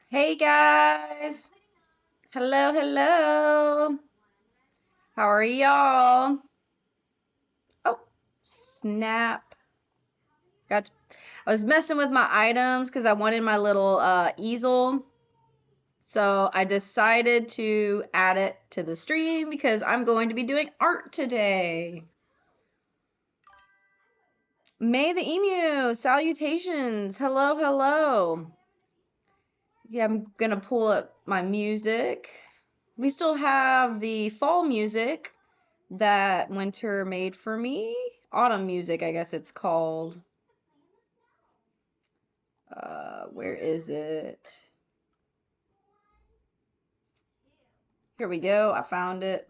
Hey guys. Hello, hello. How are y'all? Oh, snap. Got I was messing with my items because I wanted my little easel. So I decided to add it to the stream because I'm going to be doing art today. May the Emu, salutations. Hello, hello. Yeah, I'm gonna pull up my music. We still have the fall music that Winter made for me. Autumn music, I guess it's called. Where is it? Here we go. I found it.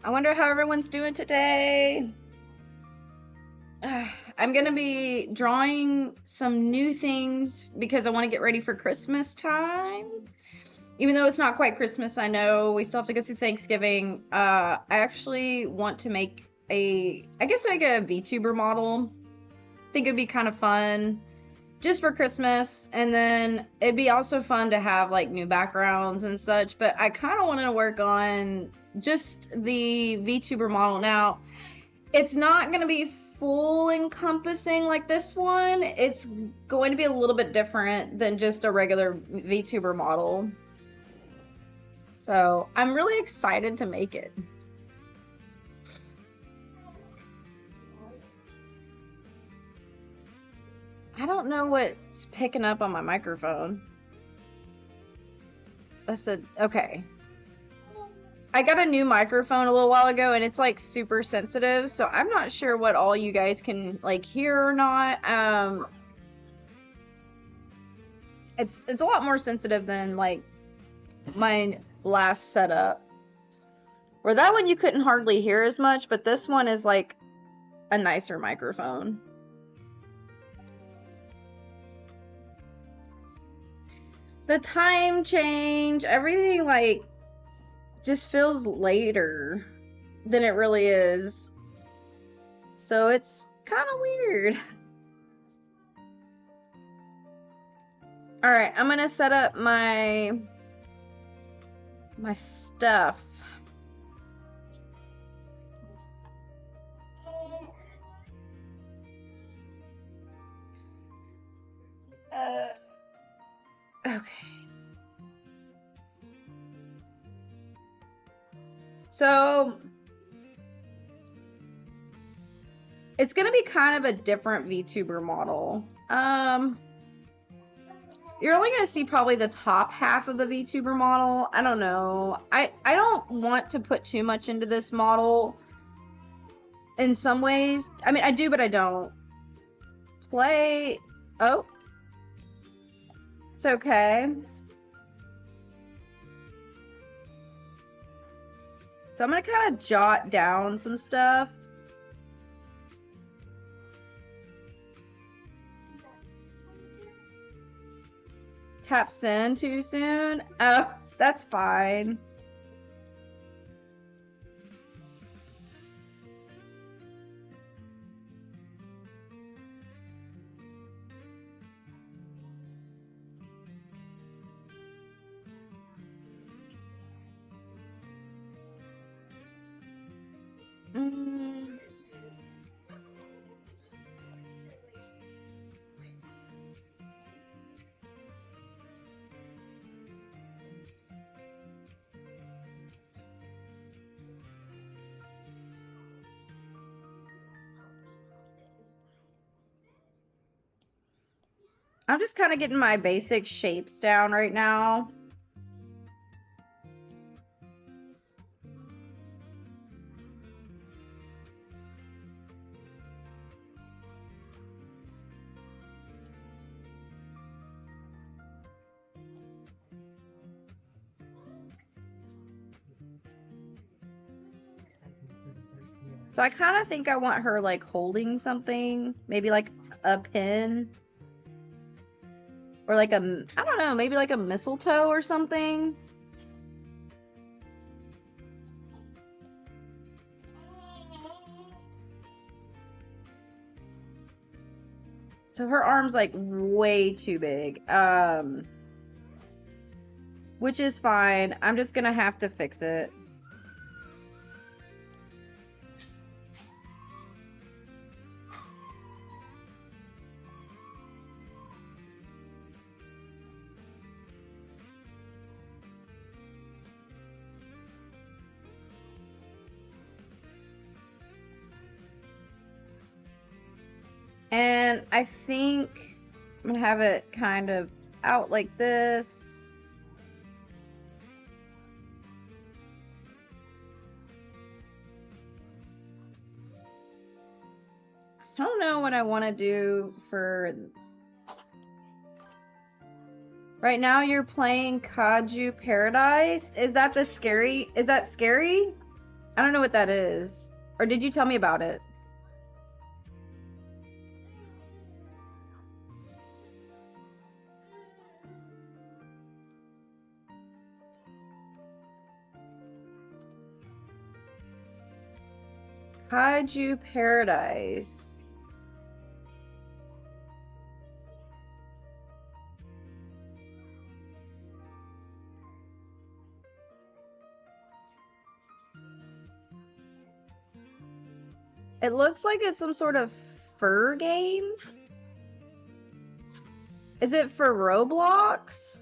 I wonder how everyone's doing today. I'm gonna be drawing some new things because I want to get ready for Christmas time. Even though it's not quite Christmas, I know we still have to go through Thanksgiving. I actually want to make I guess like a VTuber model. Think it'd be kind of fun just for Christmas, and then it'd be also fun to have like new backgrounds and such. But I kind of want to work on just the VTuber model. Now, it's not going to be full encompassing like this one. It's going to be a little bit different than just a regular VTuber model. So I'm really excited to make it. I don't know what's picking up on my microphone. Okay. I got a new microphone a little while ago and it's like super sensitive, so I'm not sure what all you guys can like hear or not. It's a lot more sensitive than like my last setup. Where that one you couldn't hardly hear as much, but this one is like a nicer microphone. The time change, everything like just feels later than it really is. So it's kind of weird. All right, I'm gonna set up my stuff. Okay. So it's gonna be kind of a different VTuber model. You're only gonna see probably the top half of the VTuber model. I don't know. I don't want to put too much into this model. In some ways, I mean, I do, but I don't. Play. Oh, it's okay. So I'm gonna kind of jot down some stuff. Tap send too soon? Oh, that's fine. I'm just kind of getting my basic shapes down right now. So I kind of think I want her like holding something, maybe like a pin or like I don't know, maybe like a mistletoe or something. So her arm's like way too big. Which is fine. I'm just gonna have to fix it. And I think I'm gonna have it kind of out like this. I don't know what I want to do for... Right now you're playing Kaiju Paradise. Is that the scary? Is that scary? I don't know what that is. Or did you tell me about it? Kaiju Paradise. It looks like it's some sort of fur game. Is it for Roblox?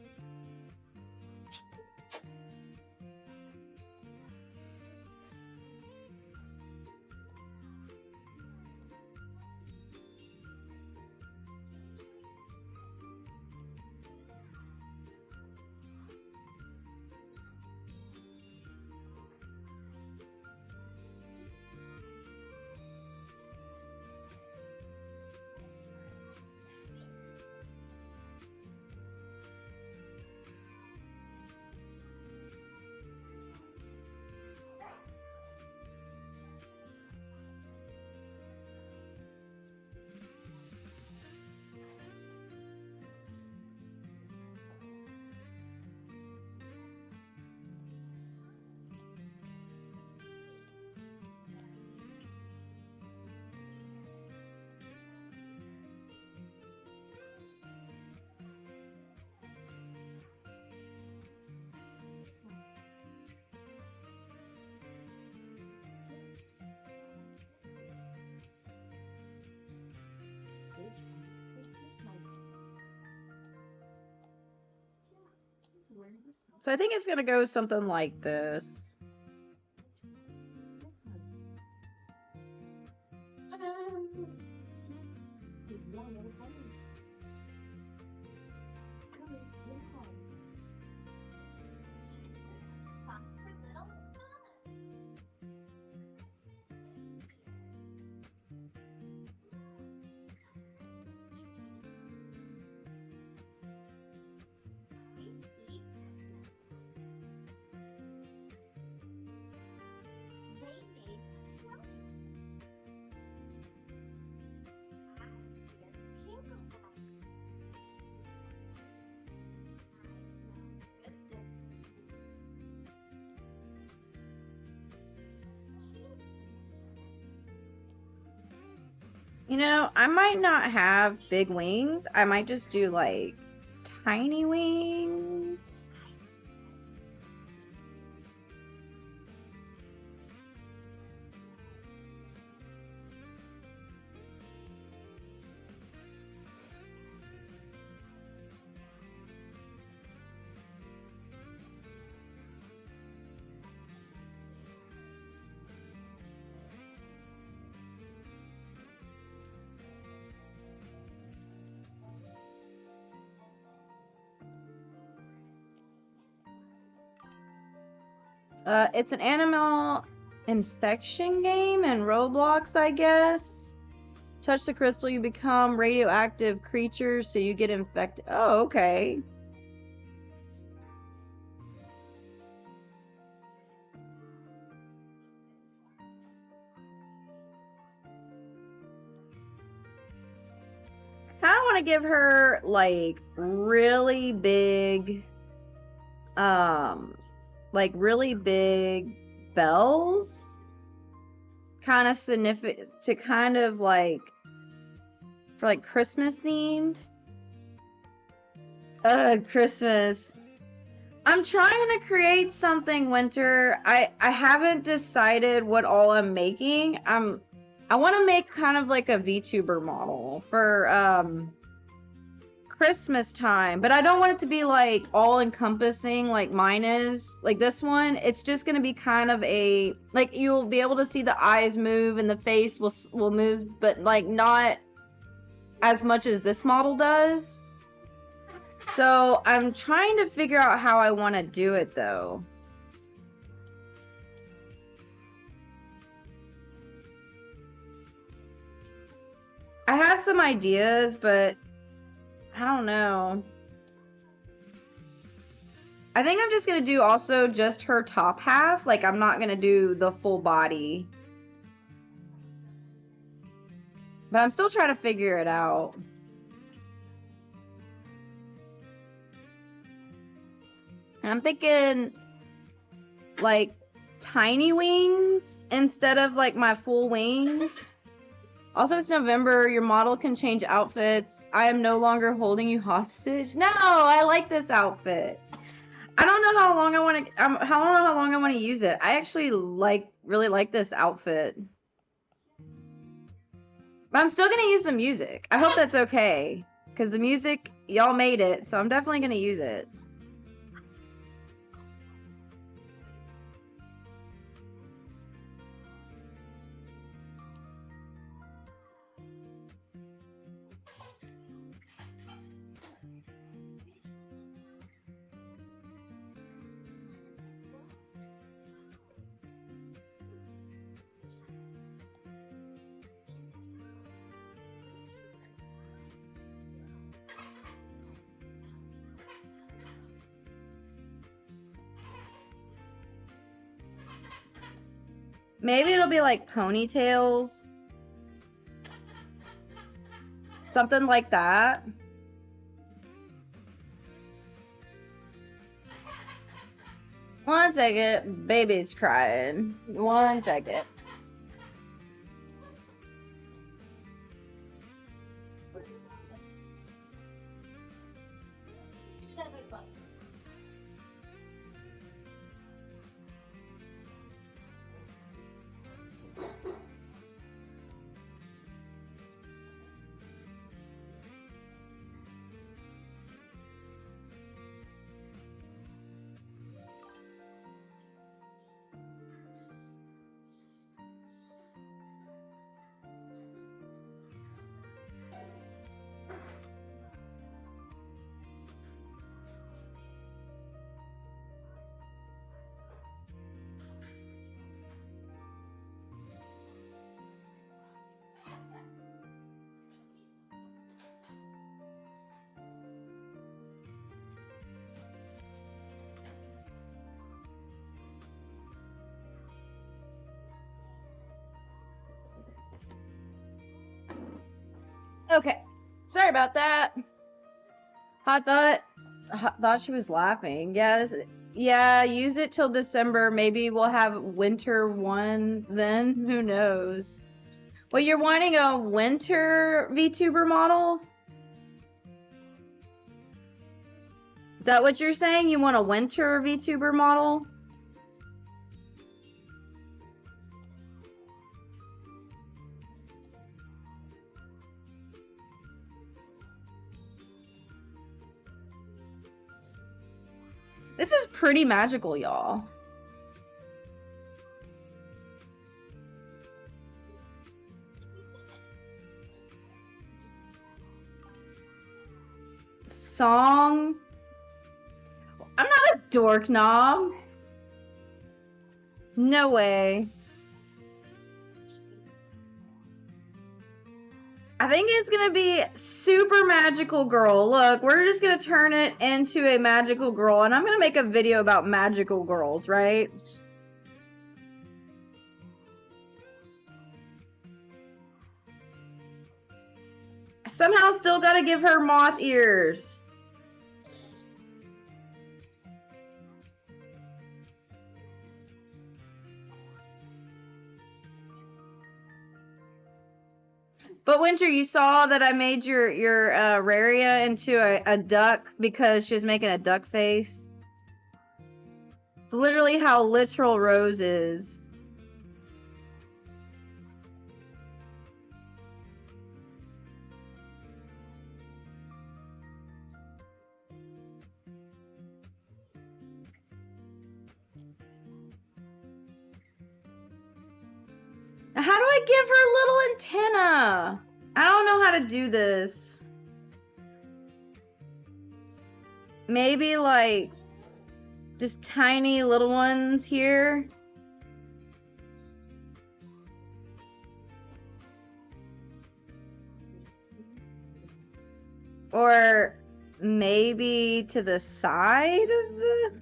So I think it's gonna go something like this. You know, I might not have big wings. I might just do like tiny wings. It's an animal infection game in Roblox, I guess. Touch the crystal, you become radioactive creatures, so you get infected. Oh, okay. I kind of want to give her like really big, like really big bells, kind of significant to kind of like for like Christmas themed. Christmas. I'm trying to create something winter. I haven't decided what all I'm making. I want to make kind of like a VTuber model for Christmas time, but I don't want it to be like all encompassing like mine is. Like this one, it's just going to be kind of a like you'll be able to see the eyes move and the face will move, but like not as much as this model does. So I'm trying to figure out how I want to do it though. I have some ideas, but I don't know. I think I'm just going to do also just her top half. Like I'm not going to do the full body. But I'm still trying to figure it out. And I'm thinking like tiny wings instead of like my full wings. Also, it's November. Your model can change outfits. I am no longer holding you hostage. No, I like this outfit. I don't know how long I want to. How long I want to use it. I actually really like this outfit. But I'm still gonna use the music. I hope that's okay, because the music y'all made it, so I'm definitely gonna use it. Maybe it'll be like ponytails. Something like that. One second. Baby's crying. One second. Okay, sorry about that. I thought she was laughing. Yeah, use it till December. Maybe we'll have winter one then. Who knows? Well, you're wanting a winter VTuber model? Is that what you're saying? You want a winter VTuber model? This is pretty magical, y'all. Song. I'm not a dork knob. No way. I think it's gonna be super magical girl. Look, we're just gonna turn it into a magical girl, and I'm gonna make a video about magical girls, right? I somehow still gotta give her moth ears. But Winter, you saw that I made your Raria into a duck because she was making a duck face. It's literally how literal Rose is. How do I give her little antenna? I don't know how to do this. Maybe like just tiny little ones here. Or maybe to the side of the...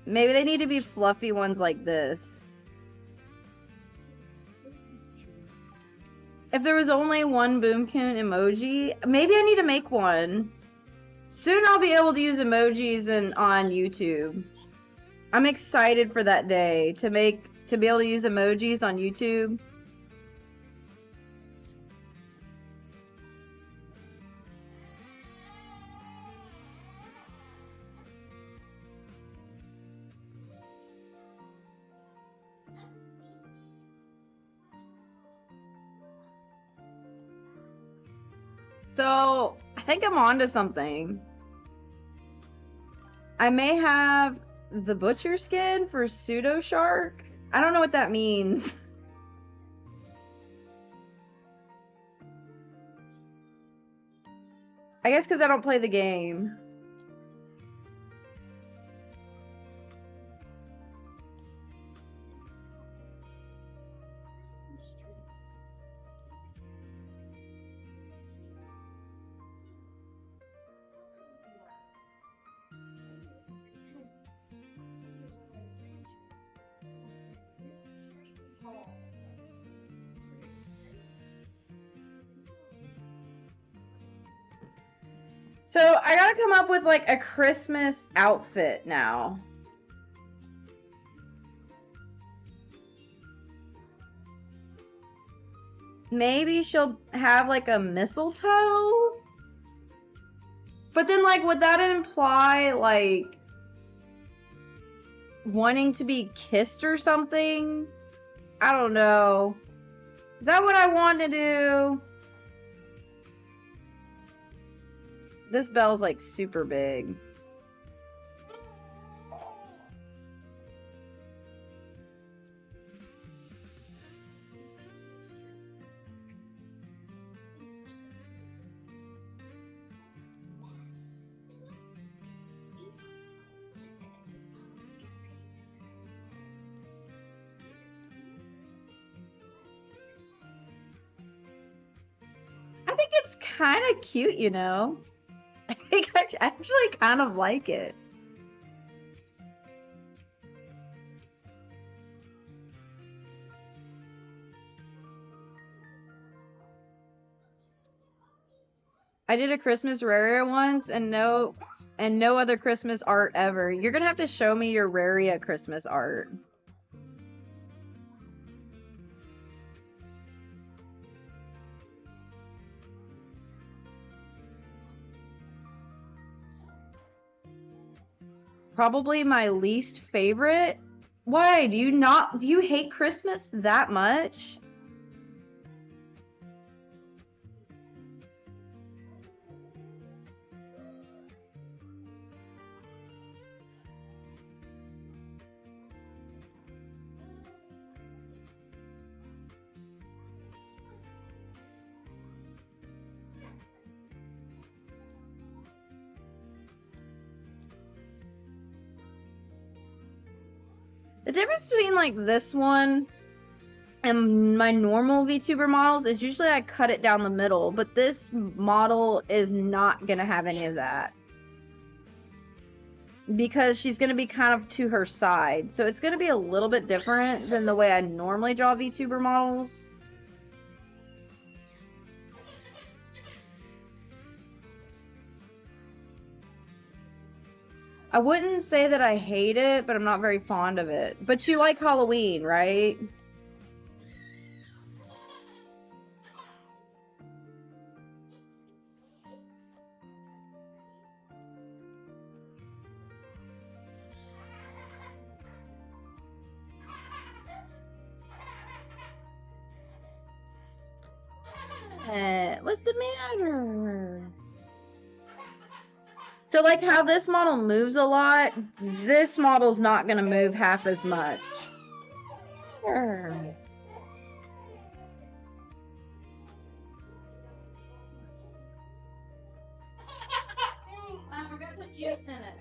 Maybe they need to be fluffy ones like this. If there was only one Boomkin emoji, maybe I need to make one. Soon I'll be able to use emojis on YouTube. I'm excited for that day to be able to use emojis on YouTube. So, I think I'm onto something. I may have the butcher skin for Pseudo Shark. I don't know what that means. I guess because I don't play the game. So I gotta come up with like a Christmas outfit now. Maybe she'll have like a mistletoe? But then like would that imply like wanting to be kissed or something? I don't know. Is that what I want to do? This bell's like super big. I think it's kind of cute, you know? I think I actually kind of like it. I did a Christmas Raria once and no other Christmas art ever. You're gonna have to show me your Raria Christmas art. Probably my least favorite. Why? Do you hate Christmas that much? The difference between like this one and my normal VTuber models is usually I cut it down the middle, but this model is not gonna have any of that. Because she's gonna be kind of to her side. So it's gonna be a little bit different than the way I normally draw VTuber models. I wouldn't say that I hate it, but I'm not very fond of it. But you like Halloween, right? What's the matter? So like how this model moves a lot, this model's not gonna move half as much. Sure. We're gonna put juice in it.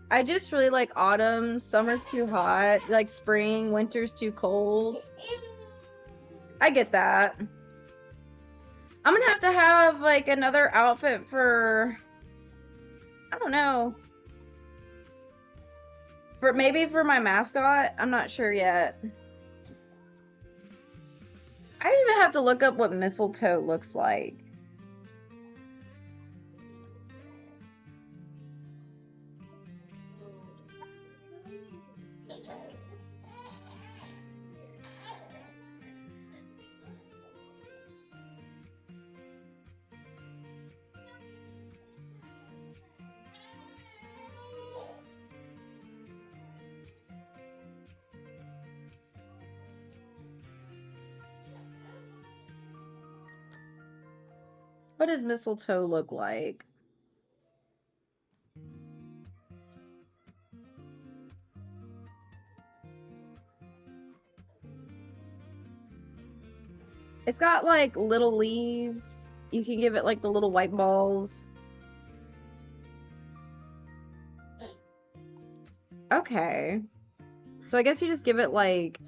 I just really like autumn. Summer's too hot. Like spring, winter's too cold. I get that. I'm gonna have to have like another outfit for, I don't know, for maybe for my mascot. I'm not sure yet. I didn't even have to look up what mistletoe looks like. What does mistletoe look like? It's got like little leaves. You can give it like the little white balls. Okay. So I guess you just give it like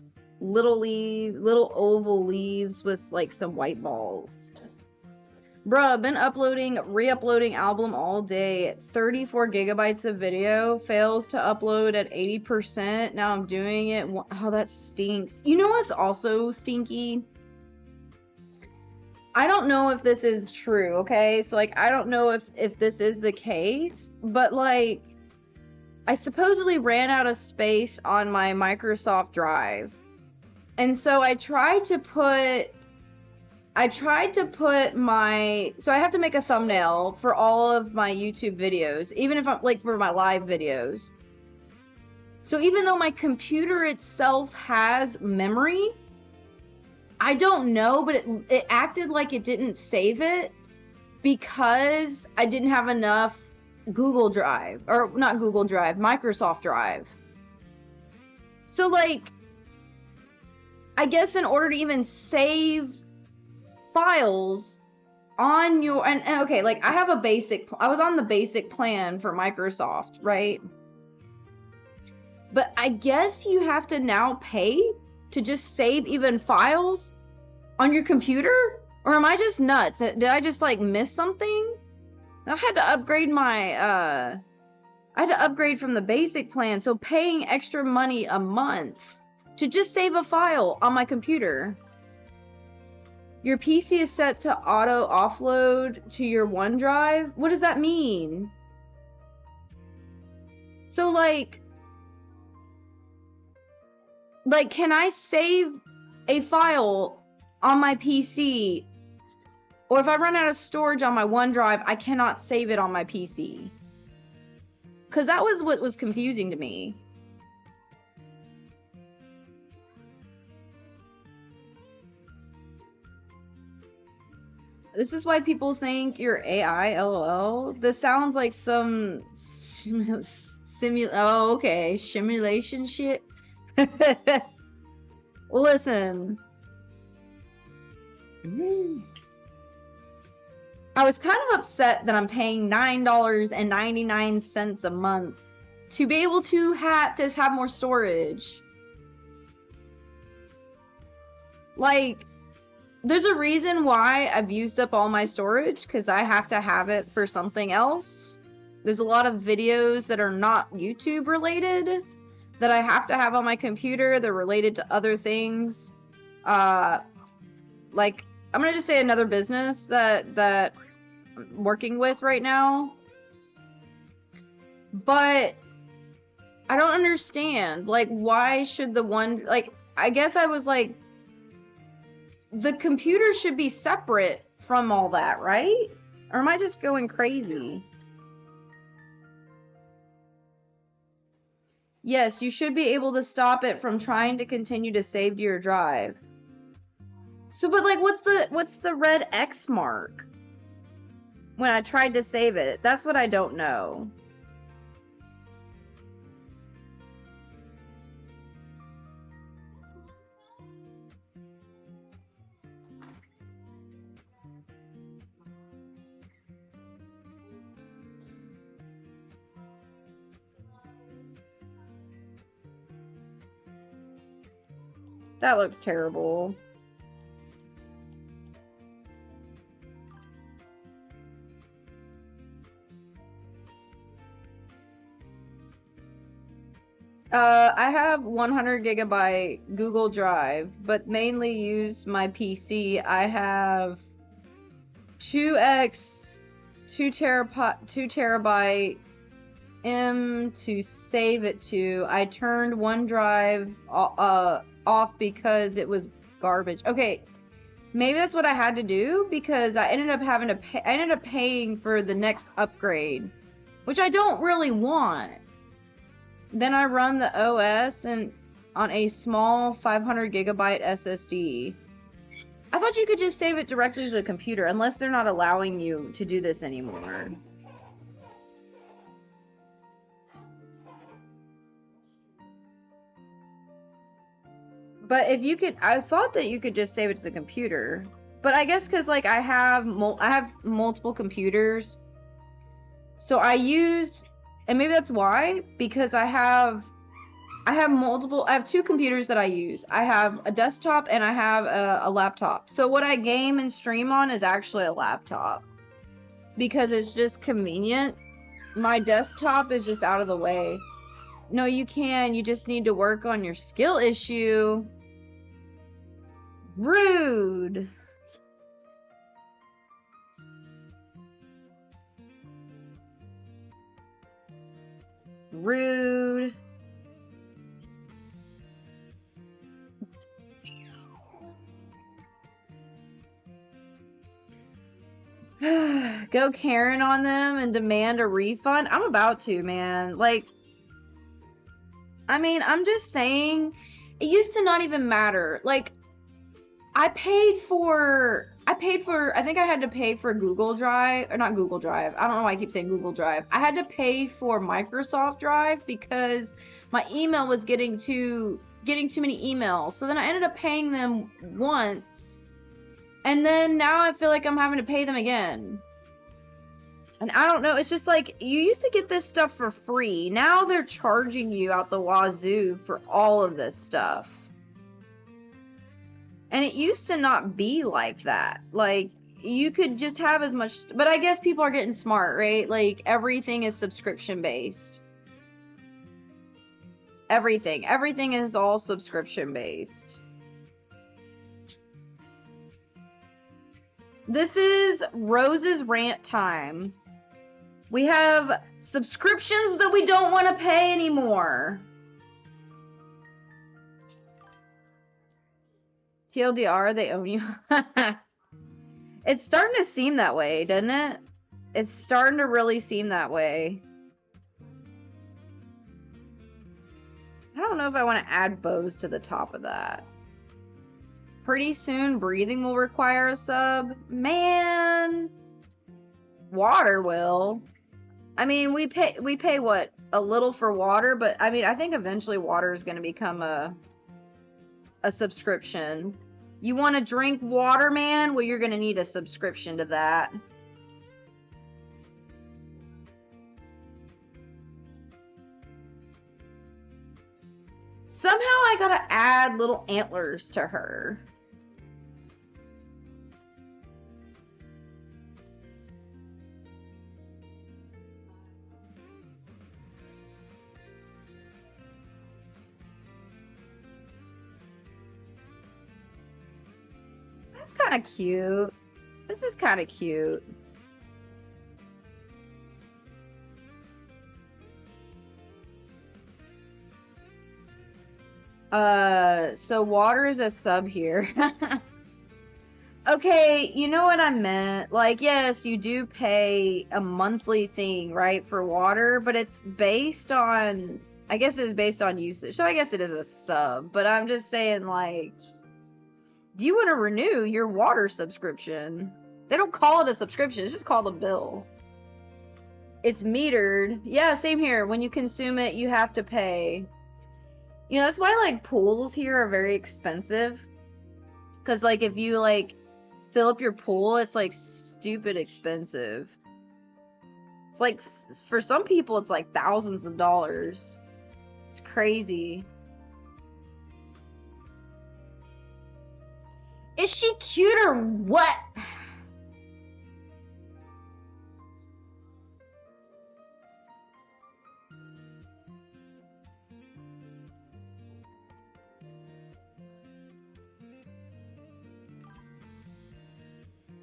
little oval leaves with like some white balls. Bruh, been re-uploading album all day. 34 gigabytes of video. Fails to upload at 80%. Now I'm doing it. Oh, that stinks. You know what's also stinky? I don't know if this is true, okay? So, like, I don't know if this is the case, but, like, I supposedly ran out of space on my Microsoft Drive. And so I tried to put my, so I have to make a thumbnail for all of my YouTube videos, even if I'm, like, for my live videos. So even though my computer itself has memory, I don't know, but it acted like it didn't save it because I didn't have enough Google Drive, or not Google Drive, Microsoft Drive. So, like, I guess in order to even save files on your, and okay, like, I have a basic, I was on the basic plan for Microsoft, right? But I guess you have to now pay to just save even files on your computer? Or am I just nuts? Did I just like miss something? I had to upgrade my I had to upgrade from the basic plan, so paying extra money a month to just save a file on my computer. Your PC is set to auto offload to your OneDrive? What does that mean? So like can I save a file on my PC, or if I run out of storage on my OneDrive, I cannot save it on my PC? Because that was what was confusing to me. This is why people think you're AI, lol. This sounds like some oh, okay, simulation shit. Listen. I was kind of upset that I'm paying $9.99 a month to be able to have more storage. Like, there's a reason why I've used up all my storage, because I have to have it for something else. There's a lot of videos that are not YouTube related that I have to have on my computer. They're related to other things. Like, I'm gonna just say another business that I'm working with right now. But I don't understand. Like, why should the one... Like, I guess I was like... The computer should be separate from all that, right? Or am I just going crazy? Yes, you should be able to stop it from trying to continue to save to your drive. So, but like, what's the red X mark? When I tried to save it, that's what I don't know. That looks terrible. I have 100 gigabyte Google Drive, but mainly use my PC. I have 2 terabyte M to save it to. I turned OneDrive off because it was garbage. Okay, maybe that's what I had to do, because I ended up having to pay. I ended up paying for the next upgrade, which I don't really want. Then I run the OS and on a small 500 gigabyte SSD. I thought you could just save it directly to the computer, unless they're not allowing you to do this anymore. But if you could, I thought that you could just save it to the computer. But I guess because like I have multiple computers, so I used, and maybe that's why, because I have 2 computers that I use. I have a desktop and I have a laptop. So what I game and stream on is actually a laptop, because it's just convenient. My desktop is just out of the way. No, you can. You just need to work on your skill issue. Rude. Rude. Go Karen on them and demand a refund? I'm about to, man. Like, I mean, I'm just saying, it used to not even matter. Like, I think I had to pay for Google Drive, or not Google Drive. I don't know why I keep saying Google Drive. I had to pay for Microsoft Drive because my email was getting too many emails. So then I ended up paying them once. And then now I feel like I'm having to pay them again. And I don't know, it's just like, you used to get this stuff for free. Now they're charging you out the wazoo for all of this stuff. And it used to not be like that. Like, you could just have as much, but I guess people are getting smart, right? Like, everything is subscription based. Everything is all subscription based. This is Rose's rant time. We have subscriptions that we don't want to pay anymore. TLDR, they own you. It's starting to seem that way, doesn't it? It's starting to really seem that way. I don't know if I want to add bows to the top of that. Pretty soon, breathing will require a sub. Man, water will. I mean, we pay what, a little for water, but I mean, I think eventually water is going to become a subscription. You want to drink water, man? Well, you're going to need a subscription to that. Somehow I gotta add little antlers to her. That's kind of cute. This is kind of cute. So water is a sub here. Okay, you know what I meant. Like, yes, you do pay a monthly thing, right, for water, but it's based on, I guess it's based on usage. So I guess it is a sub, but I'm just saying, like, do you want to renew your water subscription? They don't call it a subscription, it's just called a bill. It's metered. Yeah, same here. When you consume it, you have to pay. You know, that's why, like, pools here are very expensive. Because, like, if you, like, fill up your pool, it's, like, stupid expensive. It's, like, for some people, it's, like, thousands of dollars. It's crazy. Is she cute or what?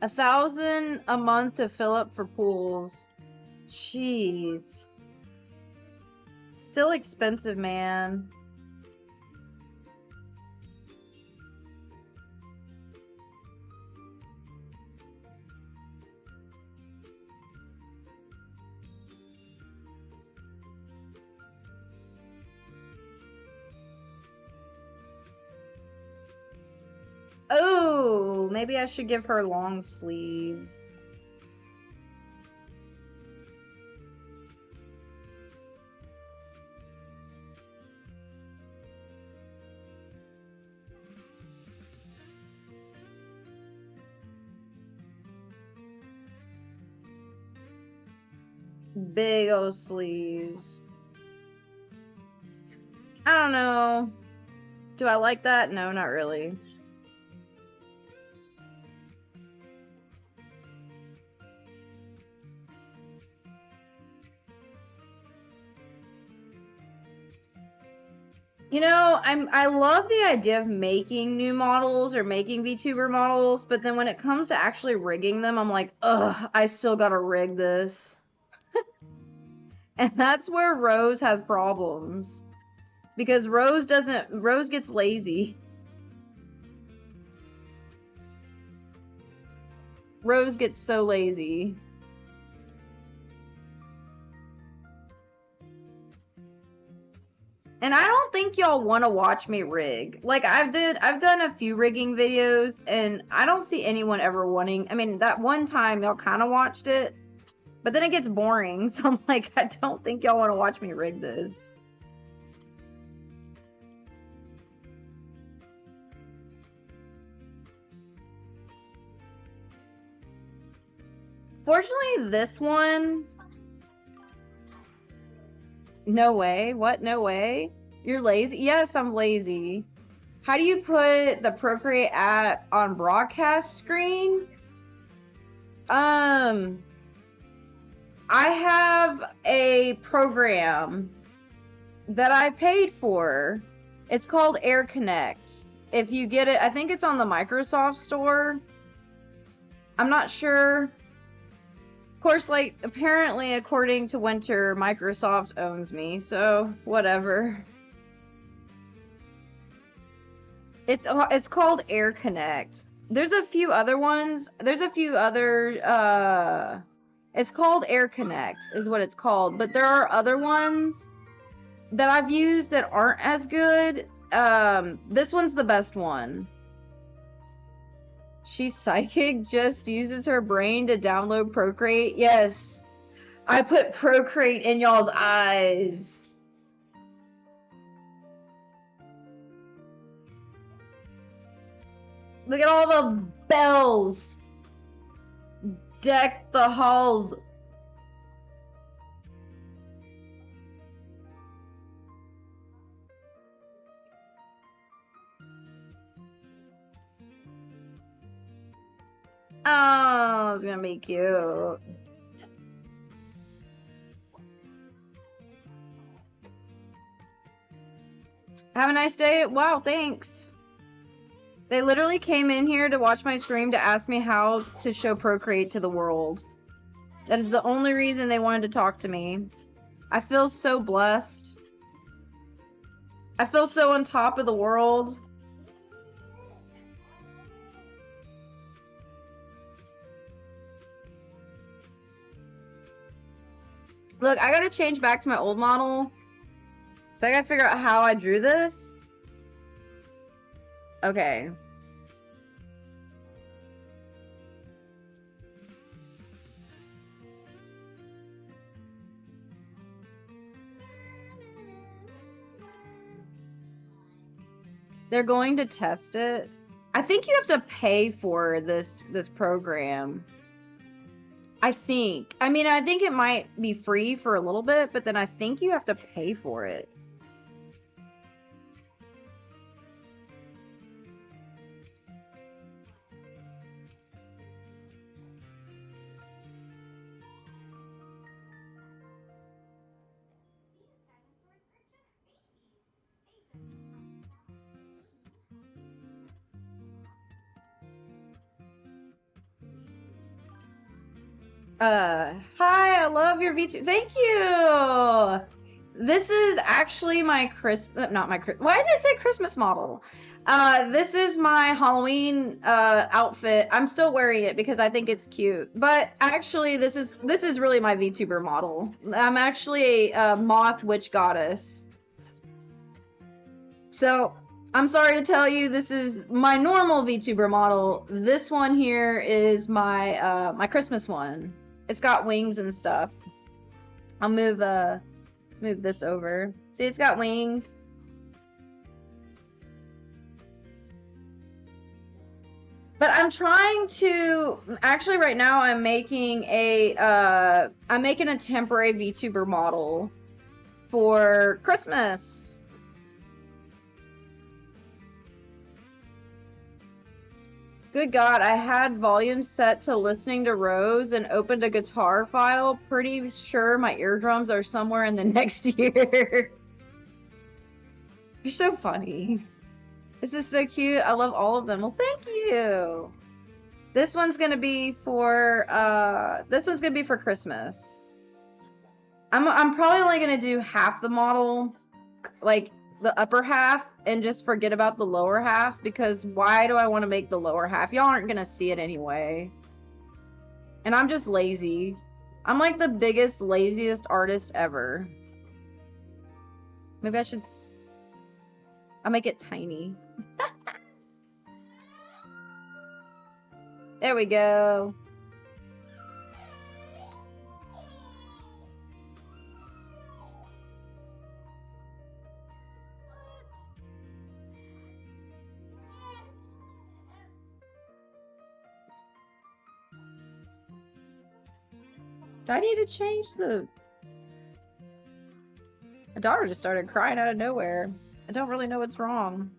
$1,000 a month to fill up for pools. Jeez. Still expensive, man. Oh, maybe I should give her long sleeves. Big old sleeves. I don't know. Do I like that? No, not really. You know, I love the idea of making new models or making VTuber models, but then when it comes to actually rigging them, I'm like, ugh, I still gotta rig this. And that's where Rose has problems. Because Rose gets lazy. Rose gets so lazy. And I don't think y'all want to watch me rig. Like I've done a few rigging videos and I don't see anyone ever wanting. I mean, that one time y'all kind of watched it, but then it gets boring. So I'm like, I don't think y'all want to watch me rig this. Fortunately, this one... No way. What? No way? You're lazy? Yes, I'm lazy. How do you put the Procreate app on broadcast screen? I have a program that I paid for. It's called AirConnect. If you get it, I think it's on the Microsoft Store. I'm not sure. Of course, like, apparently, according to Winter, Microsoft owns me, so whatever. It's called AirConnect. There's a few other ones. There's a few other, it's called AirConnect, is what it's called. But there are other ones that I've used that aren't as good. This one's the best one. She's psychic, just uses her brain to download Procreate. Yes, I put Procreate in y'all's eyes. Look at all the bells. Deck the halls. Oh, it's gonna be cute. Have a nice day. Wow, thanks. They literally came in here to watch my stream to ask me how to show Procreate to the world. That is the only reason they wanted to talk to me. I feel so blessed. I feel so on top of the world. Look, I gotta change back to my old model. So I gotta figure out how I drew this. Okay. They're going to test it. I think you have to pay for this program. I think. I mean, I think it might be free for a little bit, but then I think you have to pay for it. Hi, I love your VTuber. Thank you. This is actually my not my why did I say Christmas model? This is my Halloween outfit. I'm still wearing it because I think it's cute. But actually, this is really my VTuber model. I'm actually a moth witch goddess. So I'm sorry to tell you, this is my normal VTuber model. This one here is my my Christmas one. It's got wings and stuff. I'll move this over. See, it's got wings. But I'm trying to actually right now I'm making a temporary VTuber model for Christmas. Good God, I had volume set to listening to Rose and opened a guitar file. Pretty sure my eardrums are somewhere in the next year. You're so funny. This is so cute. I love all of them. Well, thank you. This one's gonna be for Christmas. I'm probably only gonna do half the model, like the upper half, and just forget about the lower half, because why do I want to make the lower half? Y'all aren't gonna see it anyway. And I'm just lazy. I'm like the biggest, laziest artist ever. Maybe I'll make it tiny. There we go. Do I need to change the... My daughter just started crying out of nowhere. I don't really know what's wrong.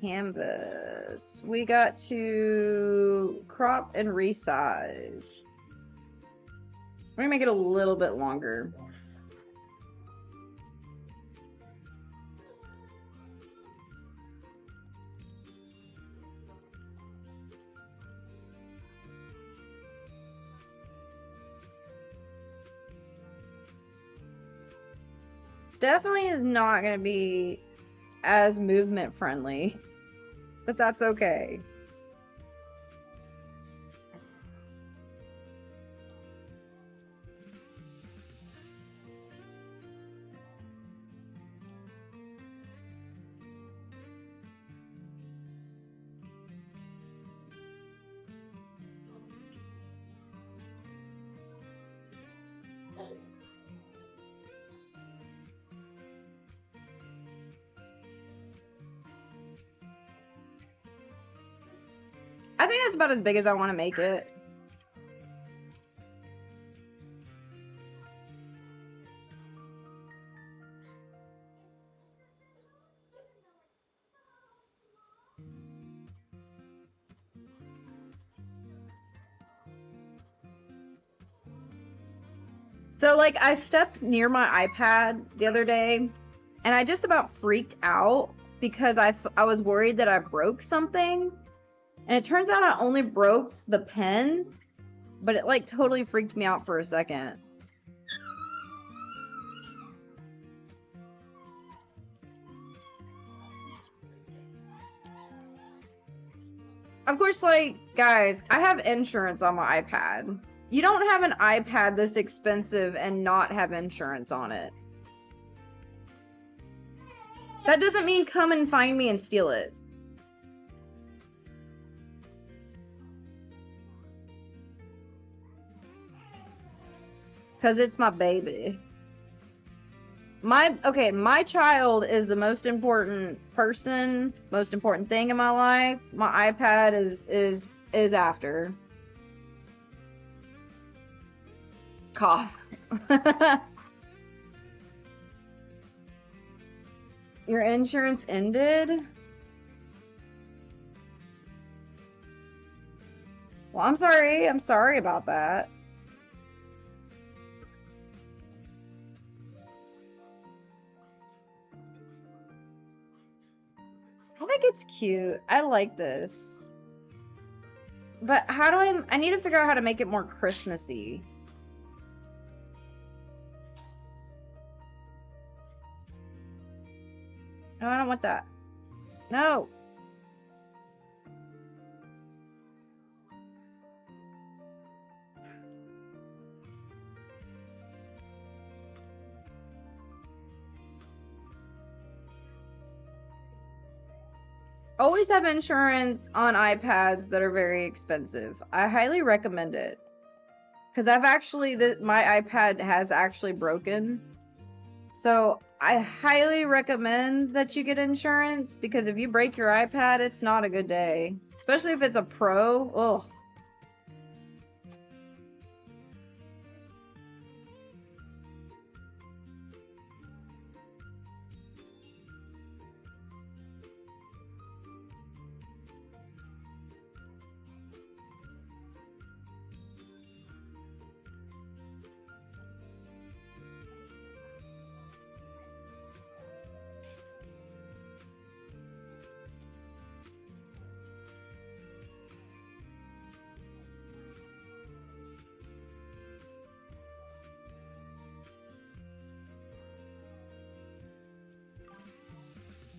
Canvas. We got to crop and resize. We're gonna make it a little bit longer. Definitely is not going to be as movement friendly, but that's okay. I think that's about as big as I want to make it. So, like, I stepped near my iPad the other day, and I just about freaked out because I was worried that I broke something. And it turns out I only broke the pen, but it, like, totally freaked me out for a second. Of course, like, guys, I have insurance on my iPad. You don't have an iPad this expensive and not have insurance on it. That doesn't mean come and find me and steal it. Because it's my baby. My child is the most important person, most important thing in my life. My iPad is after. Cough. Your insurance ended? Well, I'm sorry. I'm sorry about that. I think it's cute. I like this. But how do I need to figure out how to make it more Christmassy. No, I don't want that. No. Always have insurance on iPads that are very expensive. I highly recommend it. Because I've actually, my iPad has actually broken. So I highly recommend that you get insurance, because if you break your iPad, it's not a good day. Especially if it's a Pro. Ugh.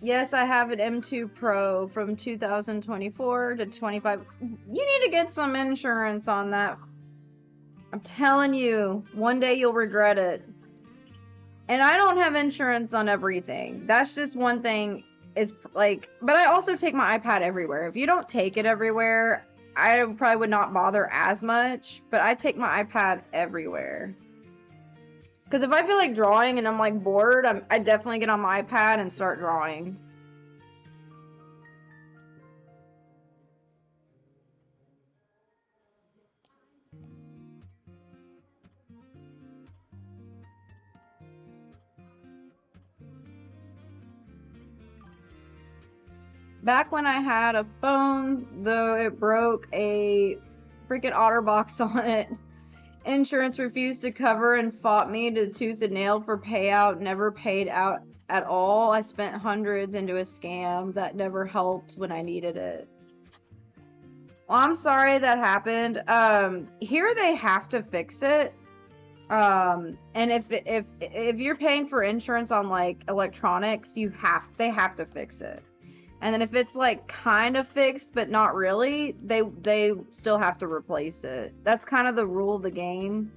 Yes, I have an M2 Pro from 2024 to 25. You need to get some insurance on that. I'm telling you, one day you'll regret it. And I don't have insurance on everything. That's just one thing is like, but I also take my iPad everywhere. If you don't take it everywhere, I probably would not bother as much, but I take my iPad everywhere. Because if I feel like drawing and I'm like bored, I definitely get on my iPad and start drawing. Back when I had a phone, though it broke a freaking OtterBox on it. Insurance refused to cover and fought me to tooth and nail for payout, never paid out at all. I spent hundreds into a scam that never helped when I needed it. Well, I'm sorry that happened. Here they have to fix it. And if you're paying for insurance on like electronics, they have to fix it. And then if it's like kind of fixed but not really, they still have to replace it. That's kind of the rule of the game.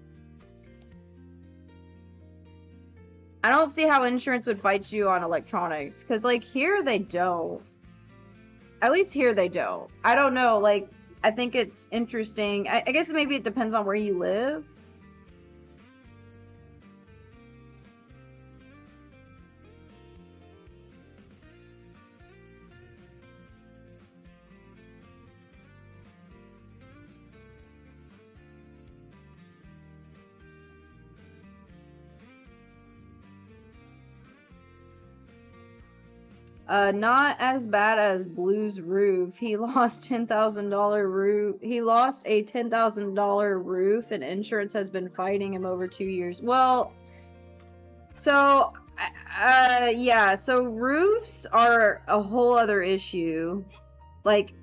I don't see how insurance would fight you on electronics, because like here they don't. At least here they don't. I don't know, like I think it's interesting. I guess maybe it depends on where you live. Not as bad as Blue's roof. He lost $10,000 roof. He lost a $10,000 roof, and insurance has been fighting him over 2 years. Well, so yeah. So roofs are a whole other issue. Like,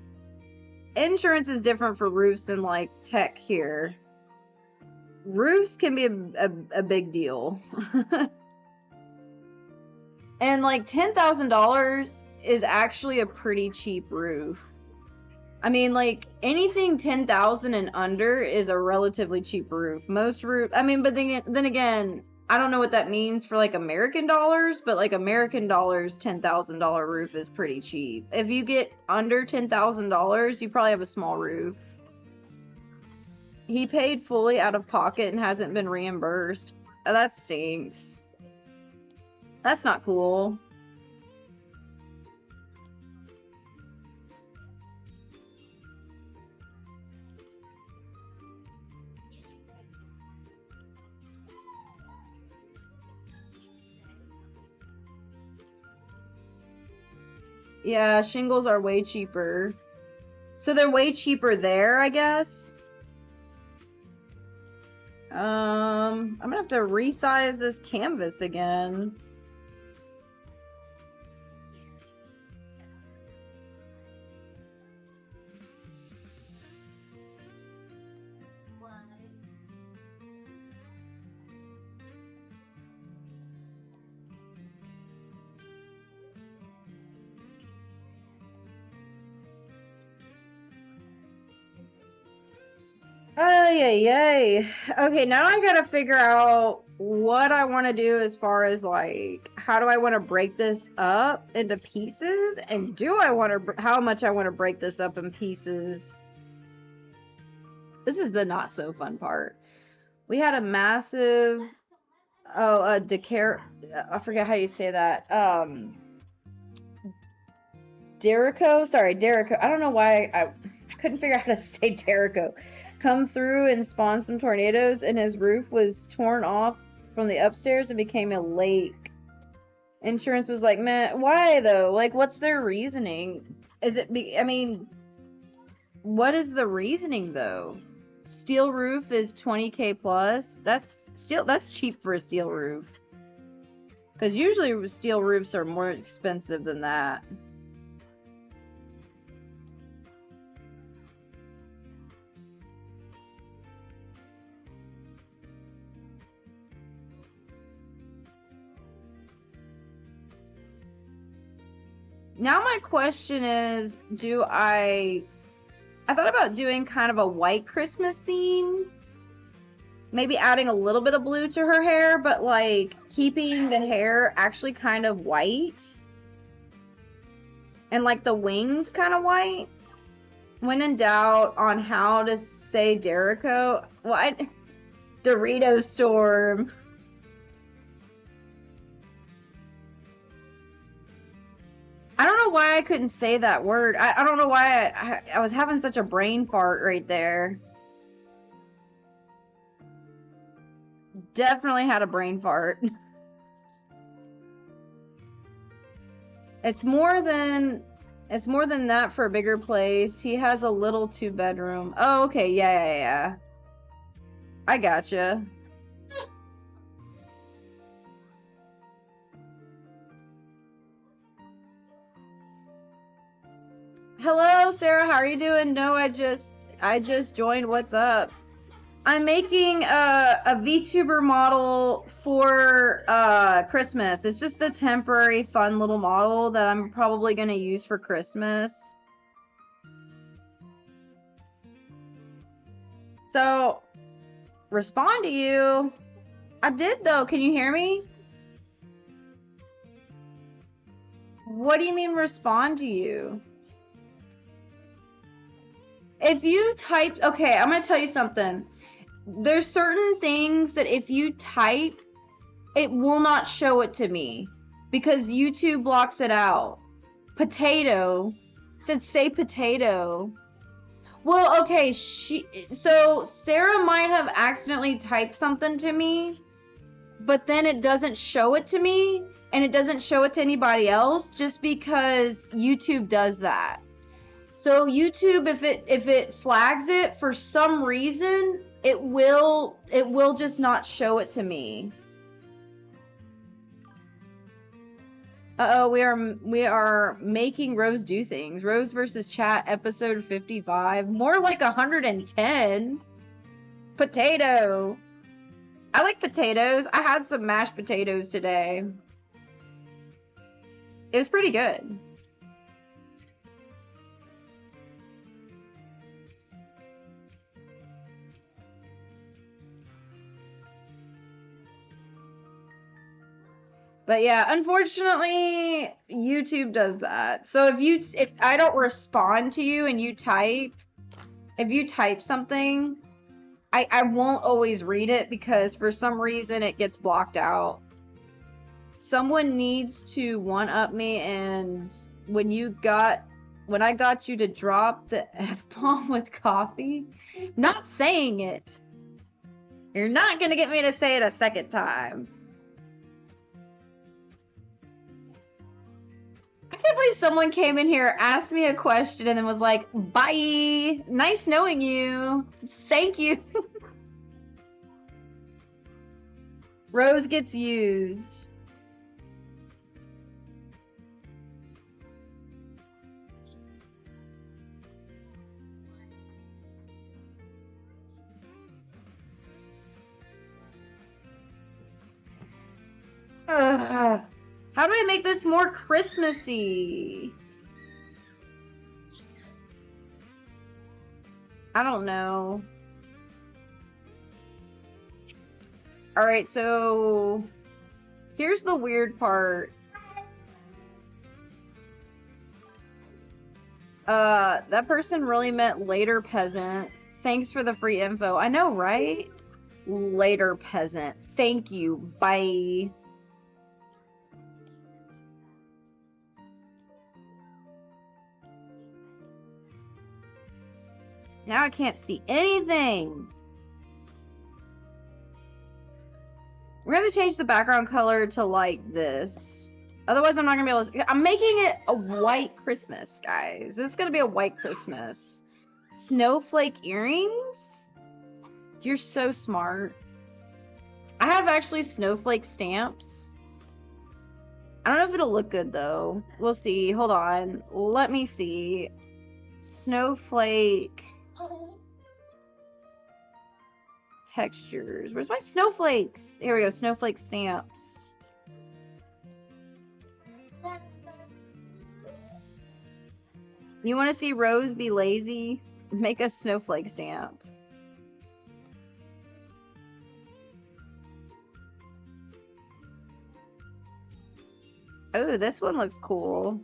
insurance is different for roofs than like tech here. Roofs can be a big deal. And like $10,000 is actually a pretty cheap roof. I mean, like anything 10,000 and under is a relatively cheap roof. Most roof, I mean, but then again, I don't know what that means for like American dollars, but like American dollars, $10,000 roof is pretty cheap. If you get under $10,000, you probably have a small roof. He paid fully out of pocket and hasn't been reimbursed. That stinks. That's not cool. Yeah, shingles are way cheaper. So they're way cheaper there, I guess. I'm gonna have to resize this canvas again. Yay. Okay, now I gotta figure out what I want to do as far as like how do I want to break this up into pieces, and do I want to how much I want to break this up in pieces. This is the not so fun part. We had a massive I forget how you say that. Derico, sorry, Derico. I don't know why I couldn't figure out how to say Derico. Come through and spawn some tornadoes, and his roof was torn off from the upstairs and became a lake. Insurance was like, man, why though? Like, what's their reasoning? I mean, what is the reasoning though? Steel roof is 20K plus. That's cheap for a steel roof. Because usually steel roofs are more expensive than that. Now my question is, I thought about doing kind of a white Christmas theme. Maybe adding a little bit of blue to her hair, but like keeping the hair actually kind of white. And like the wings kind of white. When in doubt on how to say Derico, Dorito Storm. I don't know why I couldn't say that word. I don't know why I was having such a brain fart right there. Definitely had a brain fart. It's more than that for a bigger place. He has a little 2-bedroom. Oh, okay. Yeah. I gotcha. Hello, Sarah. How are you doing? No, I just joined. What's up? I'm making a VTuber model for Christmas. It's just a temporary fun little model that I'm probably going to use for Christmas. So, respond to you. I did though. Can you hear me? What do you mean respond to you? If you type, okay, I'm going to tell you something. There's certain things that if you type, it will not show it to me because YouTube blocks it out. Potato. Said say potato. Well, okay, so Sarah might have accidentally typed something to me, but then it doesn't show it to me and it doesn't show it to anybody else just because YouTube does that. So YouTube, if it flags it for some reason, it will just not show it to me. Uh-oh, we are making Rose do things. Rose versus Chat, episode 55. More like 110. Potato. I like potatoes. I had some mashed potatoes today. It was pretty good. But yeah, unfortunately, YouTube does that. So if I don't respond to you and if you type something, I won't always read it because for some reason it gets blocked out. Someone needs to one-up me, and when I got you to drop the F-bomb with coffee, not saying it. You're not gonna get me to say it a second time. I can't believe someone came in here, asked me a question, and then was like, bye, nice knowing you, thank you. Rose gets used. Ugh. How do I make this more Christmassy? I don't know. Alright, so here's the weird part. That person really meant later peasant. Thanks for the free info. I know, right? Later peasant. Thank you. Bye. Now I can't see anything. We're gonna change the background color to like this. Otherwise, I'm not gonna be able to. I'm making it a white Christmas, guys. This is gonna be a white Christmas. Snowflake earrings? You're so smart. I have actually snowflake stamps. I don't know if it'll look good though. We'll see. Hold on. Let me see. Snowflake textures. Where's my snowflakes? Here we go. Snowflake stamps. You want to see Rose be lazy? Make a snowflake stamp. Oh, this one looks cool.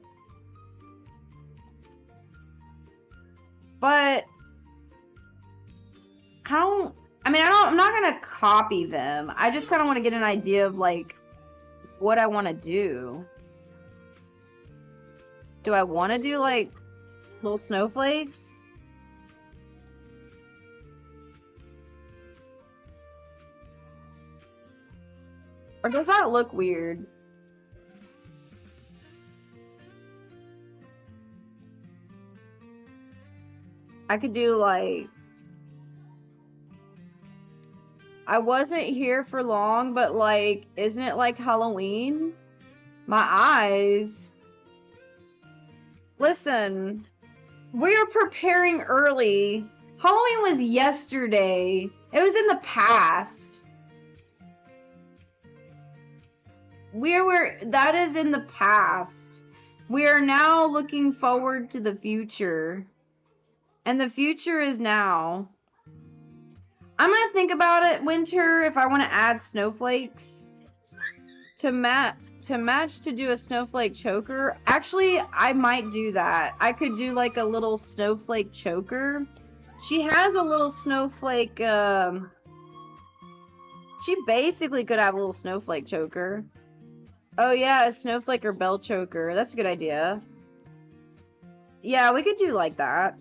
But I'm not gonna copy them. I just kind of want to get an idea of like what I want to do. Do I want to do like little snowflakes? Or does that look weird? I could do like, I wasn't here for long, but like, isn't it like Halloween? My eyes. Listen, we're preparing early. Halloween was yesterday. It was in the past. That is in the past. We are now looking forward to the future. And the future is now. I'm gonna think about it, Winter, if I want to add snowflakes to match to do a snowflake choker. Actually, I might do that. I could do like a little snowflake choker. She has a little snowflake, she basically could have a little snowflake choker. Oh yeah, a snowflake or bell choker. That's a good idea. Yeah, we could do like that.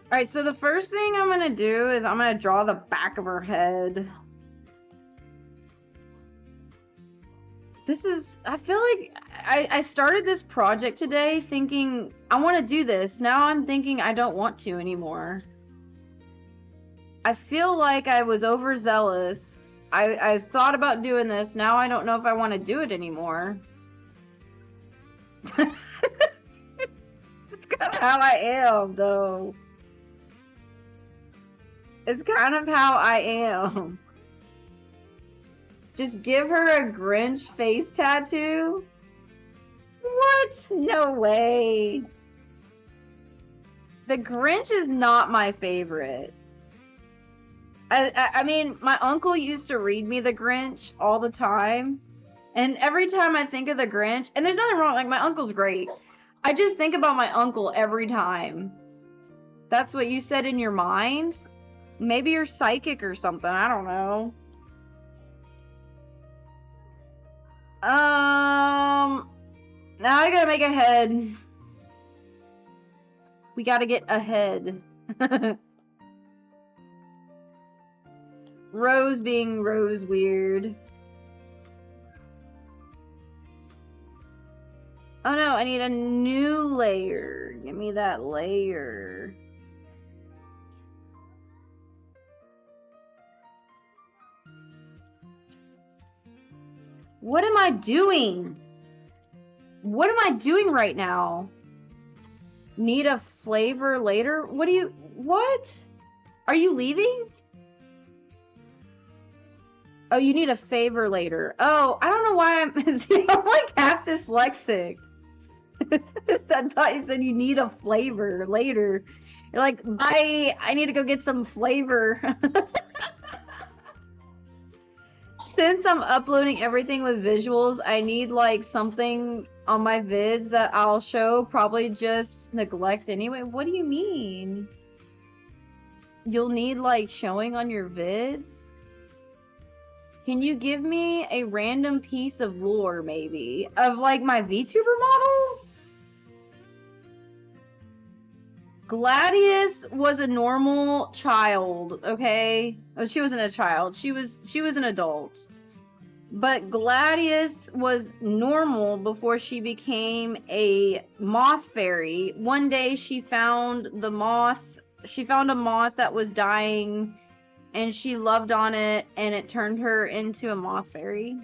Alright, so the first thing I'm gonna do is I'm gonna draw the back of her head. I feel like I started this project today thinking I want to do this. Now I'm thinking I don't want to anymore. I feel like I was overzealous. I thought about doing this. Now I don't know if I want to do it anymore. That's kind of how I am, though. It's kind of how I am. Just give her a Grinch face tattoo? What? No way. The Grinch is not my favorite. I mean, my uncle used to read me The Grinch all the time. And every time I think of The Grinch, and there's nothing wrong, like, my uncle's great. I just think about my uncle every time. That's what you said in your mind? Maybe you're psychic or something. I don't know. Now I gotta make a head. We gotta get ahead. Rose being Rose weird. Oh no, I need a new layer. Give me that layer. What am I doing? What am I doing right now? Need a flavor later? What? Are you leaving? Oh, you need a favor later. Oh, I don't know why I'm like half dyslexic. I thought you said you need a flavor later. You're like, bye, I need to go get some flavor. Since I'm uploading everything with visuals, I need like something on my vids that I'll show, probably just neglect anyway. What do you mean? You'll need like showing on your vids? Can you give me a random piece of lore, maybe? Of like my VTuber model? Gladius was a normal child, okay? Oh, she wasn't a child. She was an adult. But Gladius was normal before she became a moth fairy. One day she found the moth. She found a moth that was dying and she loved on it and it turned her into a moth fairy.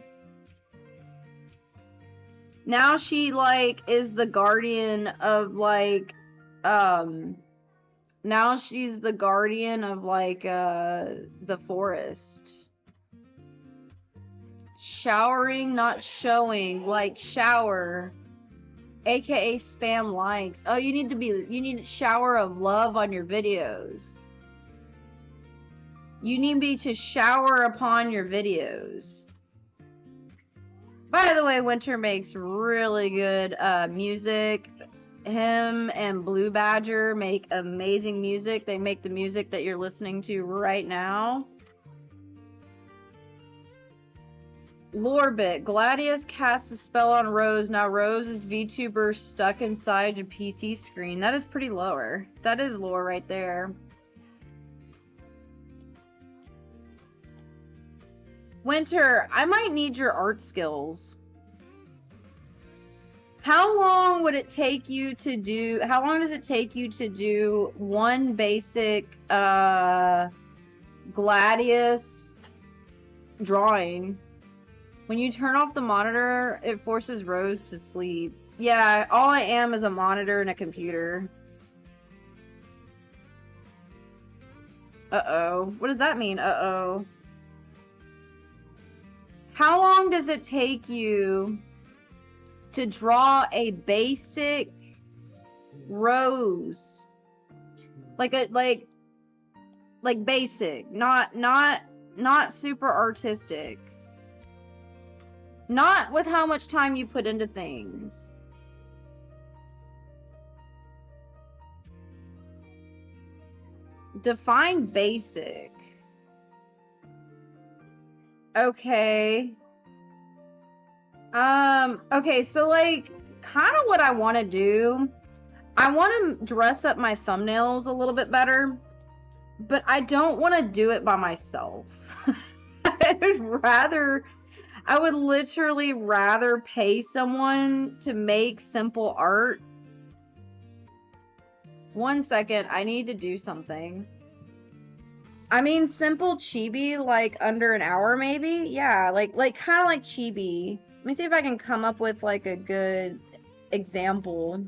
Now she like is the guardian of like now she's the guardian of like the forest. Showering, not showing, like shower, aka spam likes. Oh, you need a shower of love on your videos. You need me to shower upon your videos. By the way, Winter makes really good music. Him and Blue Badger make amazing music. They make the music that you're listening to right now. Lorebit. Gladius casts a spell on Rose. Now Rose is VTuber stuck inside a PC screen. That is pretty lower. That is lore right there. Winter, I might need your art skills. How long would it take you to do, how long does it take you to do one basic Gladius drawing? When you turn off the monitor, it forces Rose to sleep. Yeah, all I am is a monitor and a computer. Uh-oh. What does that mean? Uh-oh. How long does it take you to draw a basic Rose? Like basic, not super artistic. Not with how much time you put into things. Define basic. Okay. Okay, so like, kind of what I want to do, I want to dress up my thumbnails a little bit better, but I don't want to do it by myself. I would literally rather pay someone to make simple art. 1 second, I need to do something. I mean, simple chibi, like under an hour, maybe. Yeah, like kind of like chibi. Let me see if I can come up with like a good example.